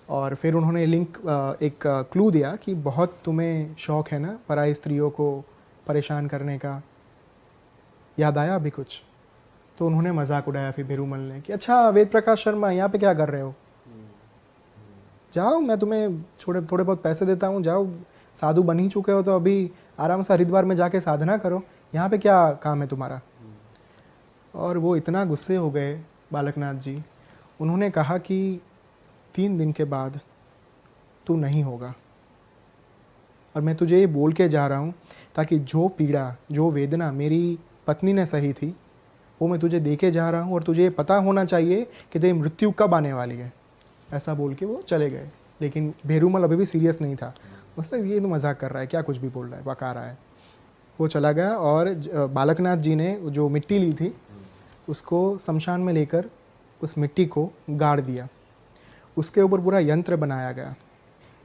और फिर उन्होंने एक क्लू दिया कि बहुत तुम्हें शौक़ है ना पराई स्त्रियों को परेशान करने का, याद आया अभी कुछ? तो उन्होंने मजाक उड़ाया फिर पेरूमल ने कि अच्छा वेद प्रकाश शर्मा, यहाँ पे क्या कर रहे हो? जाओ, मैं तुम्हें थोड़े बहुत पैसे देता हूँ, जाओ, साधु बन ही चुके हो तो अभी आराम से हरिद्वार में जाके साधना करो, यहाँ पे क्या काम है तुम्हारा? और वो इतना गुस्से हो गए बालकनाथ जी, उन्होंने कहा कि 3 दिन के बाद तू नहीं होगा, और मैं तुझे ये बोल के जा रहा हूँ ताकि जो पीड़ा, जो वेदना मेरी पत्नी ने सही थी, वो मैं तुझे दे के जा रहा हूँ, और तुझे पता होना चाहिए कि तेरी मृत्यु कब आने वाली है। ऐसा बोल के वो चले गए। लेकिन पेरूमल अभी भी सीरियस नहीं था, उसने ये तो मजाक कर रहा है, क्या कुछ भी बोल रहा है, बका रहा है। वो चला गया, और बालकनाथ जी ने जो मिट्टी ली थी उसको शमशान में लेकर उस मिट्टी को गाड़ दिया। उसके ऊपर पूरा यंत्र बनाया गया।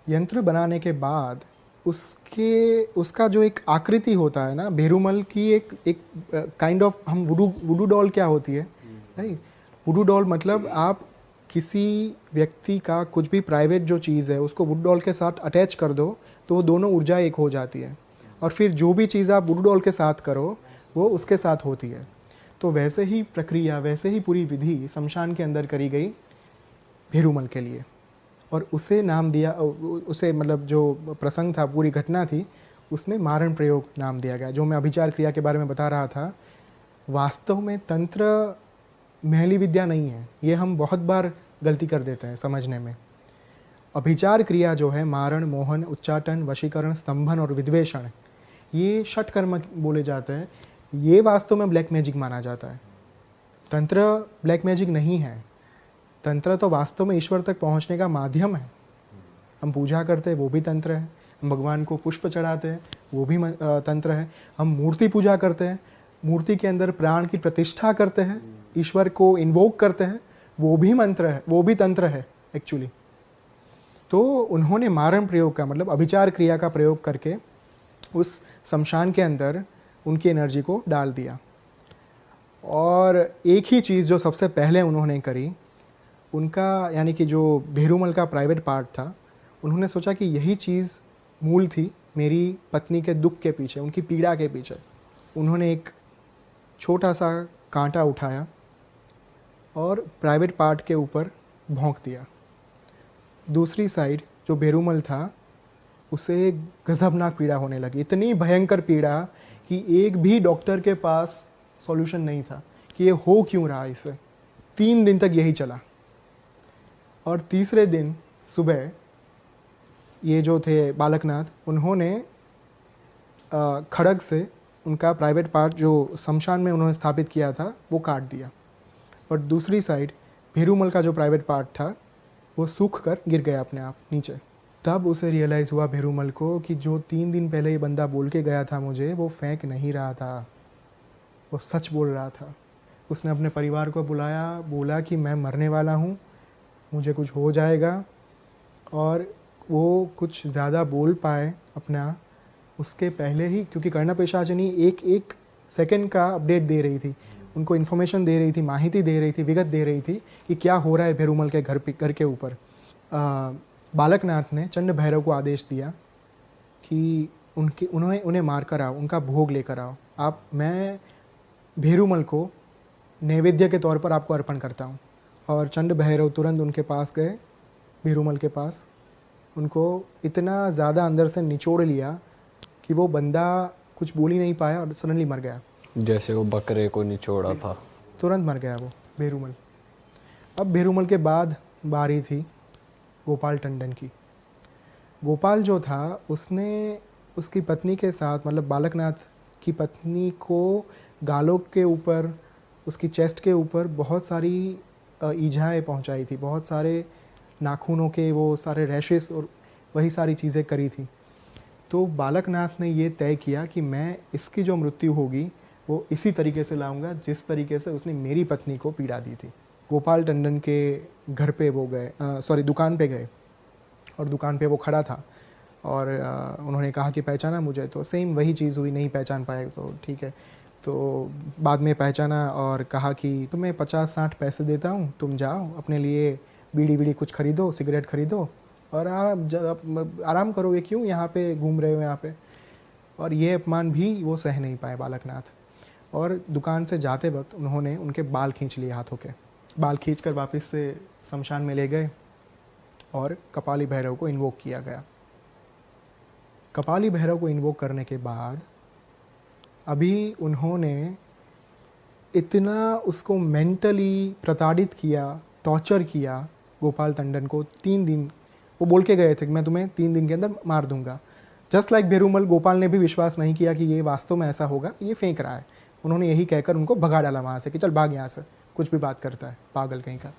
यंत्र बनाने के बाद उसका जो एक आकृति होता है ना, पेरूमल की एक काइंड ऑफ, हम वुडू डॉल क्या होती है, राइट? वुडू डॉल मतलब आप किसी व्यक्ति का कुछ भी प्राइवेट जो चीज़ है उसको वुड डॉल के साथ अटैच कर दो तो वो दोनों ऊर्जा एक हो जाती है, और फिर जो भी चीज़ आप वुड डॉल के साथ करो वो उसके साथ होती है। तो वैसे ही प्रक्रिया, वैसे ही पूरी विधि शमशान के अंदर करी गई पेरूमल के लिए, और उसे नाम दिया, उसे मतलब जो प्रसंग था, पूरी घटना थी, उसमें मारण प्रयोग नाम दिया गया। जो मैं अभिचार क्रिया के बारे में बता रहा था, वास्तव में तंत्र महली विद्या नहीं है, ये हम बहुत बार गलती कर देते हैं समझने में। अभिचार क्रिया जो है, मारण, मोहन, उच्चाटन, वशीकरण, स्तंभन और विद्वेषण, ये षट कर्म बोले जाते हैं। ये वास्तव में ब्लैक मैजिक माना जाता है। तंत्र ब्लैक मैजिक नहीं है। तंत्र तो वास्तव में ईश्वर तक पहुंचने का माध्यम है। हम पूजा करते हैं वो भी तंत्र है, हम भगवान को पुष्प चढ़ाते हैं वो भी तंत्र है, हम मूर्ति पूजा करते हैं, मूर्ति के अंदर प्राण की प्रतिष्ठा करते हैं, ईश्वर को इन्वोक करते हैं, वो भी मंत्र है, वो भी तंत्र है एक्चुअली। तो उन्होंने मारण प्रयोग का मतलब अभिचार क्रिया का प्रयोग करके उस शमशान के अंदर उनकी एनर्जी को डाल दिया। और एक ही चीज़ जो सबसे पहले उन्होंने करी, उनका यानी कि जो पेरूमल का प्राइवेट पार्ट था, उन्होंने सोचा कि यही चीज़ मूल थी मेरी पत्नी के दुख के पीछे, उनकी पीड़ा के पीछे। उन्होंने एक छोटा सा कांटा उठाया और प्राइवेट पार्ट के ऊपर भोंक दिया। दूसरी साइड जो पेरूमल था उसे गजबनाक पीड़ा होने लगी, इतनी भयंकर पीड़ा कि एक भी डॉक्टर के पास सॉल्यूशन नहीं था कि ये हो क्यों रहा इसे। 3 दिन तक यही चला, और तीसरे दिन सुबह ये जो थे बालकनाथ, उन्होंने खड़ग से उनका प्राइवेट पार्ट जो शमशान में उन्होंने स्थापित किया था वो काट दिया, और दूसरी साइड पेरूमल का जो प्राइवेट पार्ट था वो सूख कर गिर गया अपने आप नीचे। तब उसे रियलाइज़ हुआ पेरूमल को कि जो 3 दिन पहले ये बंदा बोल के गया था मुझे, वो फेंक नहीं रहा था, वो सच बोल रहा था। उसने अपने परिवार को बुलाया, बोला कि मैं मरने वाला हूँ, मुझे कुछ हो जाएगा, और वो कुछ ज़्यादा बोल पाए अपना उसके पहले ही, क्योंकि कर्णा पिशाचिनी एक सेकंड का अपडेट दे रही थी, उनको इन्फॉर्मेशन दे रही थी, माहिती दे रही थी, विगत दे रही थी कि क्या हो रहा है पेरूमल के घर के ऊपर। बालकनाथ ने चंड भैरव को आदेश दिया कि उन्हें मार कर आओ, उनका भोग लेकर आओ। मैं भेरूमल को नैवेद्य के तौर पर आपको अर्पण करता हूँ। और चंड भैरव तुरंत उनके पास गए, भेरूमल के पास, उनको इतना ज़्यादा अंदर से निचोड़ लिया कि वो बंदा कुछ बोल ही नहीं पाया और सडनली मर गया। जैसे वो बकरे को निचोड़ा था। तुरंत मर गया वो भेरूमल। अब भेरूमल के बाद बारी थी गोपाल टंडन की। गोपाल जो था उसने उसकी पत्नी के साथ, मतलब बालकनाथ की पत्नी को गालों के ऊपर, उसकी चेस्ट के ऊपर बहुत सारी ईजाएँ पहुंचाई थी, बहुत सारे नाखूनों के वो सारे रैशेस और वही सारी चीज़ें करी थी। तो बालकनाथ ने ये तय किया कि मैं इसकी जो मृत्यु होगी वो इसी तरीके से लाऊंगा जिस तरीके से उसने मेरी पत्नी को पीड़ा दी थी। गोपाल टंडन के घर पे वो गए, दुकान पे गए, और दुकान पे वो खड़ा था और उन्होंने कहा कि पहचाना मुझे? तो सेम वही चीज़ हुई, नहीं पहचान पाए तो ठीक है। तो बाद में पहचाना और कहा कि तुम्हें 50-60 पैसे देता हूँ, तुम जाओ अपने लिए बीड़ी कुछ खरीदो, सिगरेट खरीदो और आराम करो, ये क्यों यहाँ पे घूम रहे हो यहाँ पे। और ये अपमान भी वो सह नहीं पाए बालकनाथ, और दुकान से जाते वक्त उन्होंने उनके बाल खींच लिए, हाथों के बाल खींचकर वापस से शमशान में ले गए और कपाली भैरव को इन्वोक किया गया। कपाली भैरव को इन्वोक करने के बाद अभी उन्होंने इतना उसको मेंटली प्रताड़ित किया, टॉर्चर किया गोपाल टंडन को। 3 दिन वो बोल के गए थे कि मैं तुम्हें 3 दिन के अंदर मार दूंगा। जस्ट लाइक भेरूमल, गोपाल ने भी विश्वास नहीं किया कि ये वास्तव में ऐसा होगा, ये फेंक रहा है। उन्होंने यही कहकर उनको भगा डाला वहाँ से कि चल भाग यहाँ से, कुछ भी बात करता है, पागल कहीं का।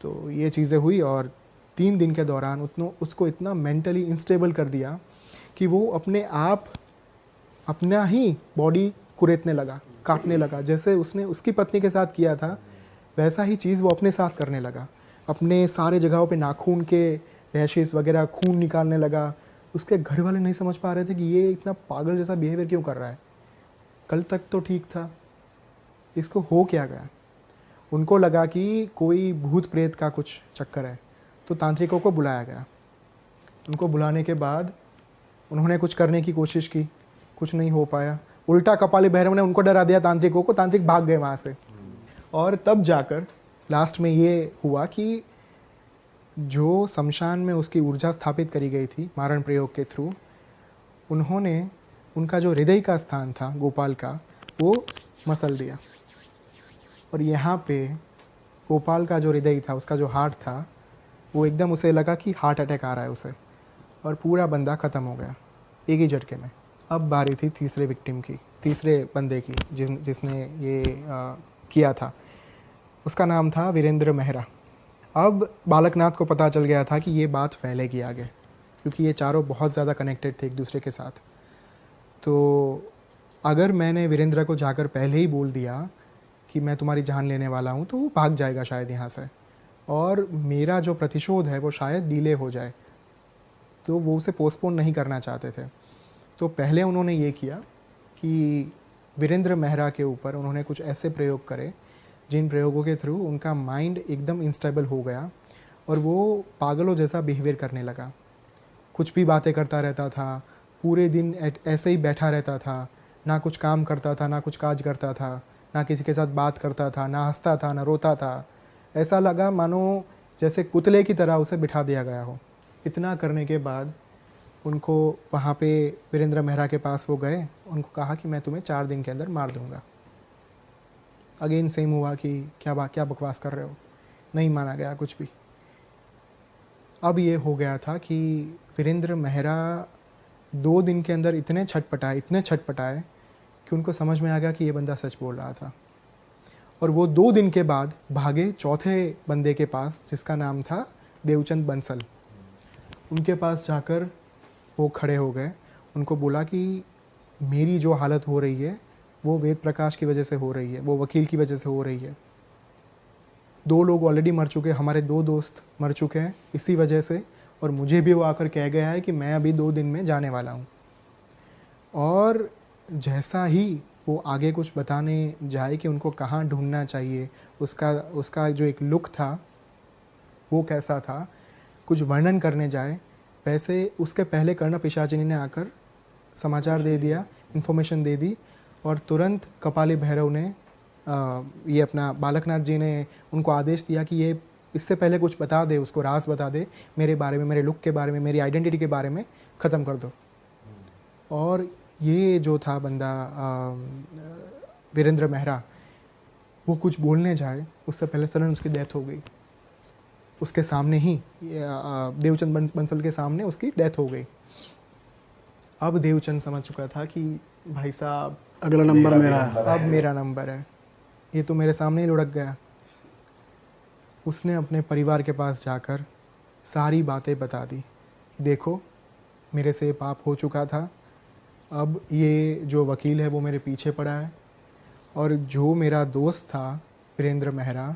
तो ये चीज़ें हुई और 3 दिन के दौरान उसको इतना मेंटली इंस्टेबल कर दिया कि वो अपने आप अपना ही बॉडी कुरेदने लगा, काटने लगा। जैसे उसने उसकी पत्नी के साथ किया था वैसा ही चीज़ वो अपने साथ करने लगा। अपने सारे जगहों पे नाखून के रैशेस वगैरह, खून निकालने लगा। उसके घर वाले नहीं समझ पा रहे थे कि ये इतना पागल जैसा बिहेवियर क्यों कर रहा है। कल तक तो ठीक था, इसको हो क्या गया। उनको लगा कि कोई भूत प्रेत का कुछ चक्कर है, तो तांत्रिकों को बुलाया गया। उनको बुलाने के बाद उन्होंने कुछ करने की कोशिश की, कुछ नहीं हो पाया। उल्टा कपाली भैरव ने उनको डरा दिया तांत्रिकों को, तांत्रिक भाग गए वहाँ से। और तब जाकर लास्ट में ये हुआ कि जो शमशान में उसकी ऊर्जा स्थापित करी गई थी मारण प्रयोग के थ्रू, उन्होंने उनका जो हृदय का स्थान था गोपाल का, वो मसल दिया। और यहाँ पे गोपाल का जो हृदय था, उसका जो हार्ट था, वो एकदम उसे लगा कि हार्ट अटैक आ रहा है उसे, और पूरा बंदा ख़त्म हो गया एक ही झटके में। अब बारी थी तीसरे विक्टिम की, तीसरे बंदे की जिसने ये किया था। उसका नाम था वीरेंद्र मेहरा। अब बालकनाथ को पता चल गया था कि ये बात फैलेगी आगे, क्योंकि ये चारों बहुत ज़्यादा कनेक्टेड थे एक दूसरे के साथ। तो अगर मैंने वीरेंद्र को जाकर पहले ही बोल दिया कि मैं तुम्हारी जान लेने वाला हूँ, तो वो भाग जाएगा शायद यहाँ से, और मेरा जो प्रतिशोध है वो शायद डिले हो जाए। तो वो उसे पोस्टपोन नहीं करना चाहते थे। तो पहले उन्होंने ये किया कि वीरेंद्र मेहरा के ऊपर उन्होंने कुछ ऐसे प्रयोग करे जिन प्रयोगों के थ्रू उनका माइंड एकदम इंस्टेबल हो गया और वो पागलों जैसा बिहेवियर करने लगा। कुछ भी बातें करता रहता था, पूरे दिन ऐसे ही बैठा रहता था, ना कुछ काम करता था, ना कुछ काज करता था, ना किसी के साथ बात करता था, ना हंसता था, ना रोता था। ऐसा लगा मानो जैसे पुतले की तरह उसे बिठा दिया गया हो। इतना करने के बाद उनको वहाँ पे वीरेंद्र मेहरा के पास वो गए, उनको कहा कि मैं तुम्हें 4 दिन के अंदर मार दूँगा। अगेन सेम हुआ कि क्या बकवास कर रहे हो, नहीं माना गया कुछ भी। अब ये हो गया था कि वीरेंद्र मेहरा 2 दिन के अंदर इतने छटपटाए कि उनको समझ में आ गया कि ये बंदा सच बोल रहा था। और वो 2 दिन के बाद भागे चौथे बंदे के पास, जिसका नाम था देवचंद बंसल। उनके पास जाकर वो खड़े हो गए, उनको बोला कि मेरी जो हालत हो रही है वो वेद प्रकाश की वजह से हो रही है, वो वकील की वजह से हो रही है। 2 लोग ऑलरेडी मर चुके, हमारे 2 दोस्त मर चुके हैं इसी वजह से, और मुझे भी वो आकर कह गया है कि मैं अभी 2 दिन में जाने वाला हूँ। और जैसा ही वो आगे कुछ बताने जाए कि उनको कहाँ ढूंढना चाहिए, उसका जो एक लुक था वो कैसा था, कुछ वर्णन करने जाए, वैसे उसके पहले कर्ण पिशाचिनी ने आकर समाचार दे दिया, इन्फॉर्मेशन दे दी, और तुरंत कपाली भैरव ने ये अपना बालकनाथ जी ने उनको आदेश दिया कि ये इससे पहले कुछ बता दे, उसको राज बता दे मेरे बारे में, मेरे लुक के बारे में, मेरी आइडेंटिटी के बारे में, ख़त्म कर दो। और ये जो था बंदा वीरेंद्र मेहरा, वो कुछ बोलने जाए उससे पहले सडन उसकी डेथ हो गई। उसके सामने ही देवचंद बंसल के सामने उसकी डेथ हो गई। अब देवचंद समझ चुका था कि भाई साहब अगला नंबर मेरा है। अब मेरा नंबर है, ये तो मेरे सामने ही लुढ़क गया। उसने अपने परिवार के पास जाकर सारी बातें बता दी कि देखो मेरे से ये पाप हो चुका था, अब ये जो वकील है वो मेरे पीछे पड़ा है, और जो मेरा दोस्त था वीरेंद्र मेहरा,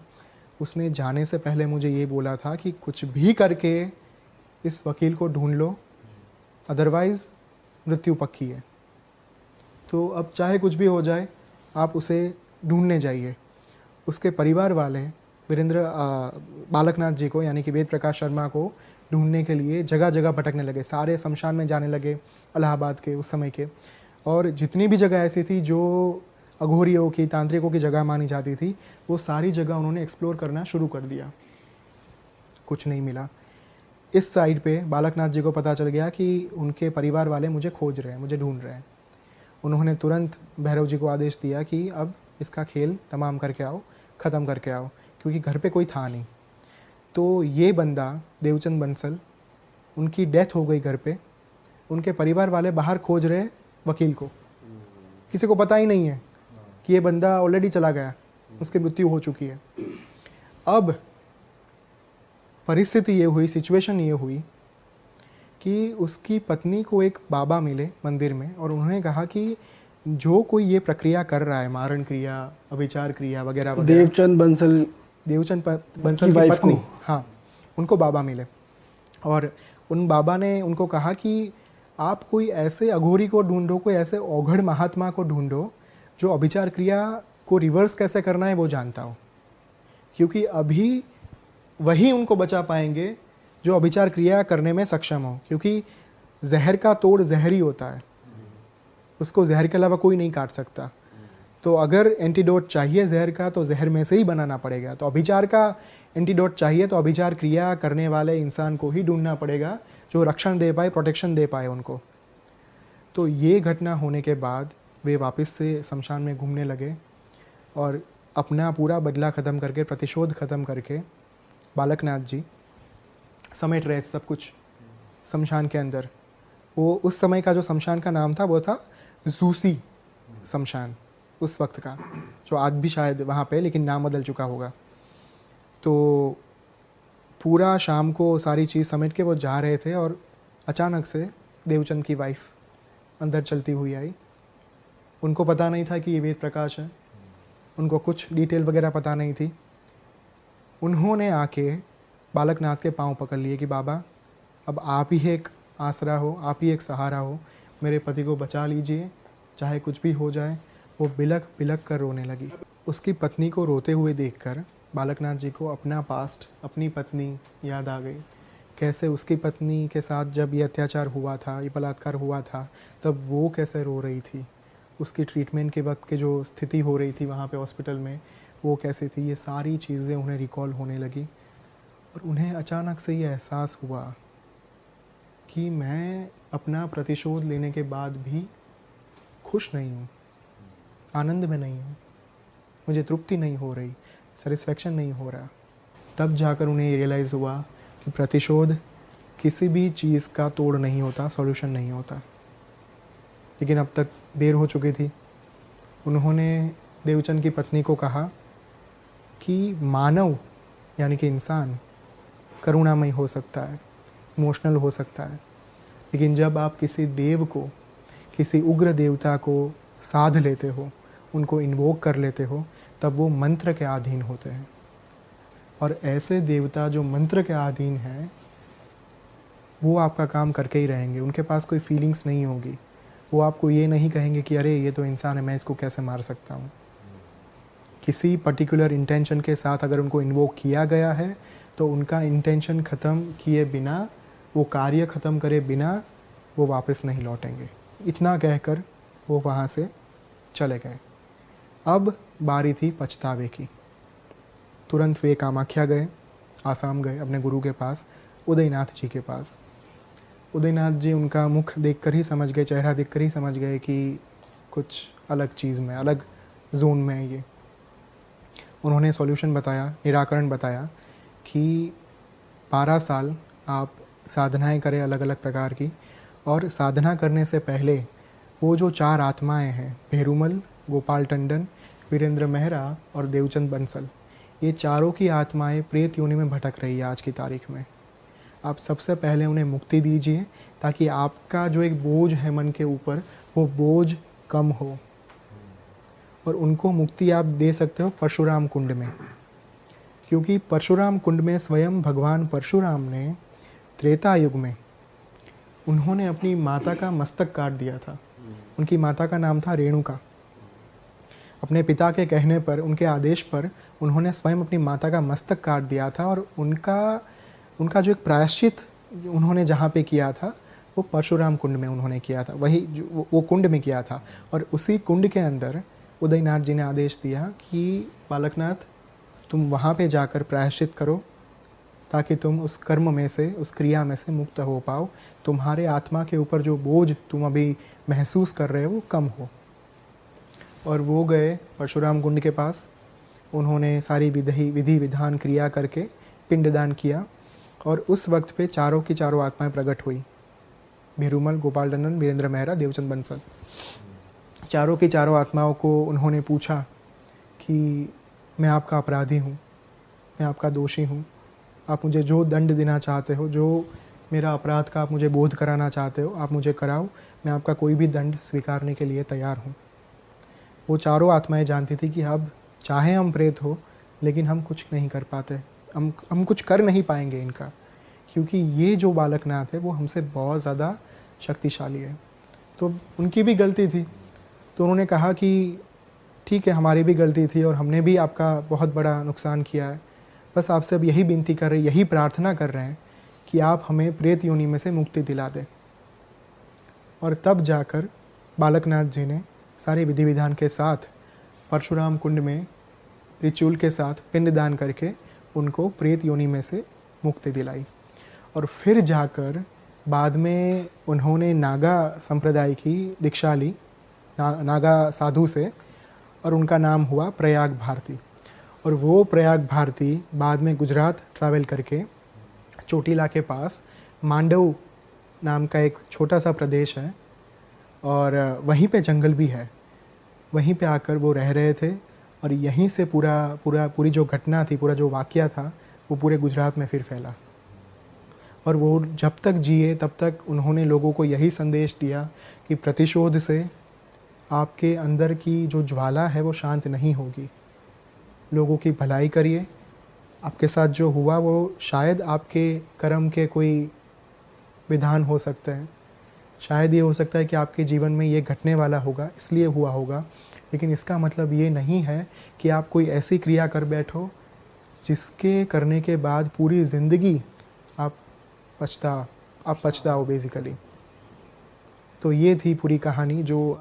उसने जाने से पहले मुझे ये बोला था कि कुछ भी करके इस वकील को ढूंढ लो, अदरवाइज़ मृत्यु पक्की है। तो अब चाहे कुछ भी हो जाए आप उसे ढूंढने जाइए। उसके परिवार वाले बालकनाथ जी को यानी कि वेद प्रकाश शर्मा को ढूंढने के लिए जगह जगह भटकने लगे, सारे शमशान में जाने लगे इलाहाबाद के उस समय के, और जितनी भी जगह ऐसी थी जो अघोरियों की, तांत्रिकों की जगह मानी जाती थी, वो सारी जगह उन्होंने एक्सप्लोर करना शुरू कर दिया। कुछ नहीं मिला। इस साइड पे बालकनाथ जी को पता चल गया कि उनके परिवार वाले मुझे खोज रहे हैं, मुझे ढूंढ रहे हैं। उन्होंने तुरंत भैरव जी को आदेश दिया कि अब इसका खेल तमाम करके आओ, ख़त्म करके आओ, क्योंकि घर पे कोई था नहीं। तो ये बंदा देवचंद बंसल, उनकी डेथ हो गई घर पे, उनके परिवार वाले बाहर खोज रहे वकील को, किसी को पता ही नहीं है कि ये बंदा ऑलरेडी चला गया, उसकी मृत्यु हो चुकी है। अब परिस्थिति ये हुई, सिचुएशन ये हुई कि उसकी पत्नी को एक बाबा मिले मंदिर में, और उन्होंने कहा कि जो कोई ये प्रक्रिया कर रहा है, मारण क्रिया, अभिचार क्रिया वगैरह वगैरह, देवचंद बंसल की वाइफ पत्नी, को। हाँ, उनको बाबा मिले, और उन बाबा ने उनको कहा कि आप कोई ऐसे अघोरी को ढूंढो, कोई ऐसे औघड़ महात्मा को ढूंढो जो अभिचार क्रिया को रिवर्स कैसे करना है वो जानता हो, क्योंकि अभी वही उनको बचा पाएंगे जो अभिचार क्रिया करने में सक्षम हो, क्योंकि जहर का तोड़ जहर ही होता है, उसको जहर के अलावा कोई नहीं काट सकता। तो अगर एंटीडोट चाहिए जहर का तो जहर में से ही बनाना पड़ेगा। तो अभिचार का एंटीडोट चाहिए तो अभिचार क्रिया करने वाले इंसान को ही ढूंढना पड़ेगा जो रक्षण दे पाए, प्रोटेक्शन दे पाए उनको। तो ये घटना होने के बाद वे वापस से शमशान में घूमने लगे और अपना पूरा बदला ख़त्म करके, प्रतिशोध ख़त्म करके, बालकनाथ जी समेट रहे सब कुछ शमशान के अंदर। वो उस समय का जो शमशान का नाम था वो था जूसी शमशान, उस वक्त का, जो आज भी शायद वहाँ पे, लेकिन नाम बदल चुका होगा। तो पूरा शाम को सारी चीज़ समेट के वो जा रहे थे और अचानक से देवचंद की वाइफ अंदर चलती हुई आई। उनको पता नहीं था कि ये वेद प्रकाश है, उनको कुछ डिटेल वगैरह पता नहीं थी। उन्होंने आके बालकनाथ के पांव पकड़ लिए कि बाबा अब आप ही एक आसरा हो, आप ही एक सहारा हो, मेरे पति को बचा लीजिए, चाहे कुछ भी हो जाए। वो बिलख बिलख कर रोने लगी। उसकी पत्नी को रोते हुए देखकर बालकनाथ जी को अपना पास्ट, अपनी पत्नी याद आ गई। कैसे उसकी पत्नी के साथ जब ये अत्याचार हुआ था, ये बलात्कार हुआ था, तब वो कैसे रो रही थी, उसकी ट्रीटमेंट के वक्त की जो स्थिति हो रही थी वहाँ पे हॉस्पिटल में, वो कैसे थी, ये सारी चीज़ें उन्हें रिकॉल होने लगी। और उन्हें अचानक से ये एहसास हुआ कि मैं अपना प्रतिशोध लेने के बाद भी खुश नहीं हूँ, आनंद में नहीं हूँ, मुझे तृप्ति नहीं हो रही, सेटिस्फेक्शन नहीं हो रहा। तब जाकर उन्हें रियलाइज़ हुआ कि प्रतिशोध किसी भी चीज़ का तोड़ नहीं होता, सॉल्यूशन नहीं होता। लेकिन अब तक देर हो चुकी थी। उन्होंने देवचंद की पत्नी को कहा कि मानव यानी कि इंसान करुणामय हो सकता है, इमोशनल हो सकता है, लेकिन जब आप किसी देव को, किसी उग्र देवता को साध लेते हो, उनको इन्वोक कर लेते हो, तब वो मंत्र के अधीन होते हैं। और ऐसे देवता जो मंत्र के अधीन हैं वो आपका काम करके ही रहेंगे। उनके पास कोई फीलिंग्स नहीं होगी। वो आपको ये नहीं कहेंगे कि अरे ये तो इंसान है, मैं इसको कैसे मार सकता हूँ। किसी पर्टिकुलर इंटेंशन के साथ अगर उनको इन्वोक किया गया है तो उनका इंटेंशन ख़त्म किए बिना, वो कार्य ख़त्म करे बिना वो वापस नहीं लौटेंगे। इतना कहकर वो वहाँ से चले गए। अब बारी थी पछतावे की। तुरंत वे कामाख्या गए, आसाम गए, अपने गुरु के पास, उदयनाथ जी के पास। उदयनाथ जी उनका मुख देखकर ही समझ गए, चेहरा देखकर ही समझ गए कि कुछ अलग चीज़ में, अलग जोन में है ये। उन्होंने सॉल्यूशन बताया, निराकरण बताया कि 12 साल आप साधनाएं करें अलग अलग प्रकार की, और साधना करने से पहले वो जो 4 आत्माएं हैं, भेरूमल, गोपाल टंडन, वीरेंद्र मेहरा और देवचंद बंसल, ये चारों की आत्माएं प्रेत योनि में भटक रही है आज की तारीख में। आप सबसे पहले उन्हें मुक्ति दीजिए ताकि आपका जो एक बोझ है मन के ऊपर, वो बोझ कम हो। और उनको मुक्ति आप दे सकते हो परशुराम कुंड में, क्योंकि परशुराम कुंड में स्वयं भगवान परशुराम ने त्रेता युग में उन्होंने अपनी माता का मस्तक काट दिया था। उनकी माता का नाम था रेणुका। अपने पिता के कहने पर, उनके आदेश पर उन्होंने स्वयं अपनी माता का मस्तक काट दिया था, और उनका जो एक प्रायश्चित उन्होंने जहाँ पे किया था वो परशुराम कुंड में उन्होंने किया था, वही वो कुंड में किया था। और उसी कुंड के अंदर उदयनाथ जी ने आदेश दिया कि बालकनाथ, तुम वहाँ पे जाकर प्रायश्चित करो ताकि तुम उस कर्म में से, उस क्रिया में से मुक्त हो पाओ, तुम्हारे आत्मा के ऊपर जो बोझ तुम अभी महसूस कर रहे हो वो कम हो। और वो गए परशुराम कुंड के पास, उन्होंने सारी विधि विधान क्रिया करके पिंडदान किया, और उस वक्त पे चारों की चारों आत्माएं प्रकट हुई, भेरूमल, गोपाल टंडन, वीरेंद्र मेहरा, देवचंद बंसल। चारों की चारों आत्माओं को उन्होंने पूछा कि मैं आपका अपराधी हूँ, मैं आपका दोषी हूँ, आप मुझे जो दंड देना चाहते हो, जो मेरा अपराध का आप मुझे बोध कराना चाहते हो, आप मुझे कराओ, मैं आपका कोई भी दंड स्वीकारने के लिए तैयार हूँ। वो चारों आत्माएं जानती थी कि अब चाहे हम प्रेत हो, लेकिन हम कुछ नहीं कर पाते, हम कुछ कर नहीं पाएंगे इनका, क्योंकि ये जो बालकनाथ है वो हमसे बहुत ज़्यादा शक्तिशाली है। तो उनकी भी गलती थी, तो उन्होंने कहा कि ठीक है, हमारी भी गलती थी और हमने भी आपका बहुत बड़ा नुकसान किया है, बस आपसे अब यही विनती कर रहे, यही प्रार्थना कर रहे हैं कि आप हमें प्रेत योनि में से मुक्ति दिला दें। और तब जाकर बालकनाथ जी ने सारे विधि विधान के साथ परशुराम कुंड में रिचुअल के साथ पिंडदान करके उनको प्रेत योनि में से मुक्ति दिलाई। और फिर जाकर बाद में उन्होंने नागा संप्रदाय की दीक्षा ली, नागा साधु से, और उनका नाम हुआ प्रयाग भारती। और वो प्रयाग भारती बाद में गुजरात ट्रैवल करके चोटीला के पास मांडव नाम का एक छोटा सा प्रदेश है, और वहीं पे जंगल भी है, वहीं पे आकर वो रह रहे थे। और यहीं से पूरी जो घटना थी, पूरा जो वाक़या था, वो पूरे गुजरात में फिर फैला। और वो जब तक जिए तब तक उन्होंने लोगों को यही संदेश दिया कि प्रतिशोध से आपके अंदर की जो ज्वाला है वो शांत नहीं होगी। लोगों की भलाई करिए, आपके साथ जो हुआ वो शायद आपके कर्म के कोई विधान हो सकते हैं, शायद ये हो सकता है कि आपके जीवन में ये घटने वाला होगा, इसलिए हुआ होगा, लेकिन इसका मतलब ये नहीं है कि आप कोई ऐसी क्रिया कर बैठो जिसके करने के बाद पूरी ज़िंदगी आप पछताओ बेसिकली। तो ये थी पूरी कहानी जो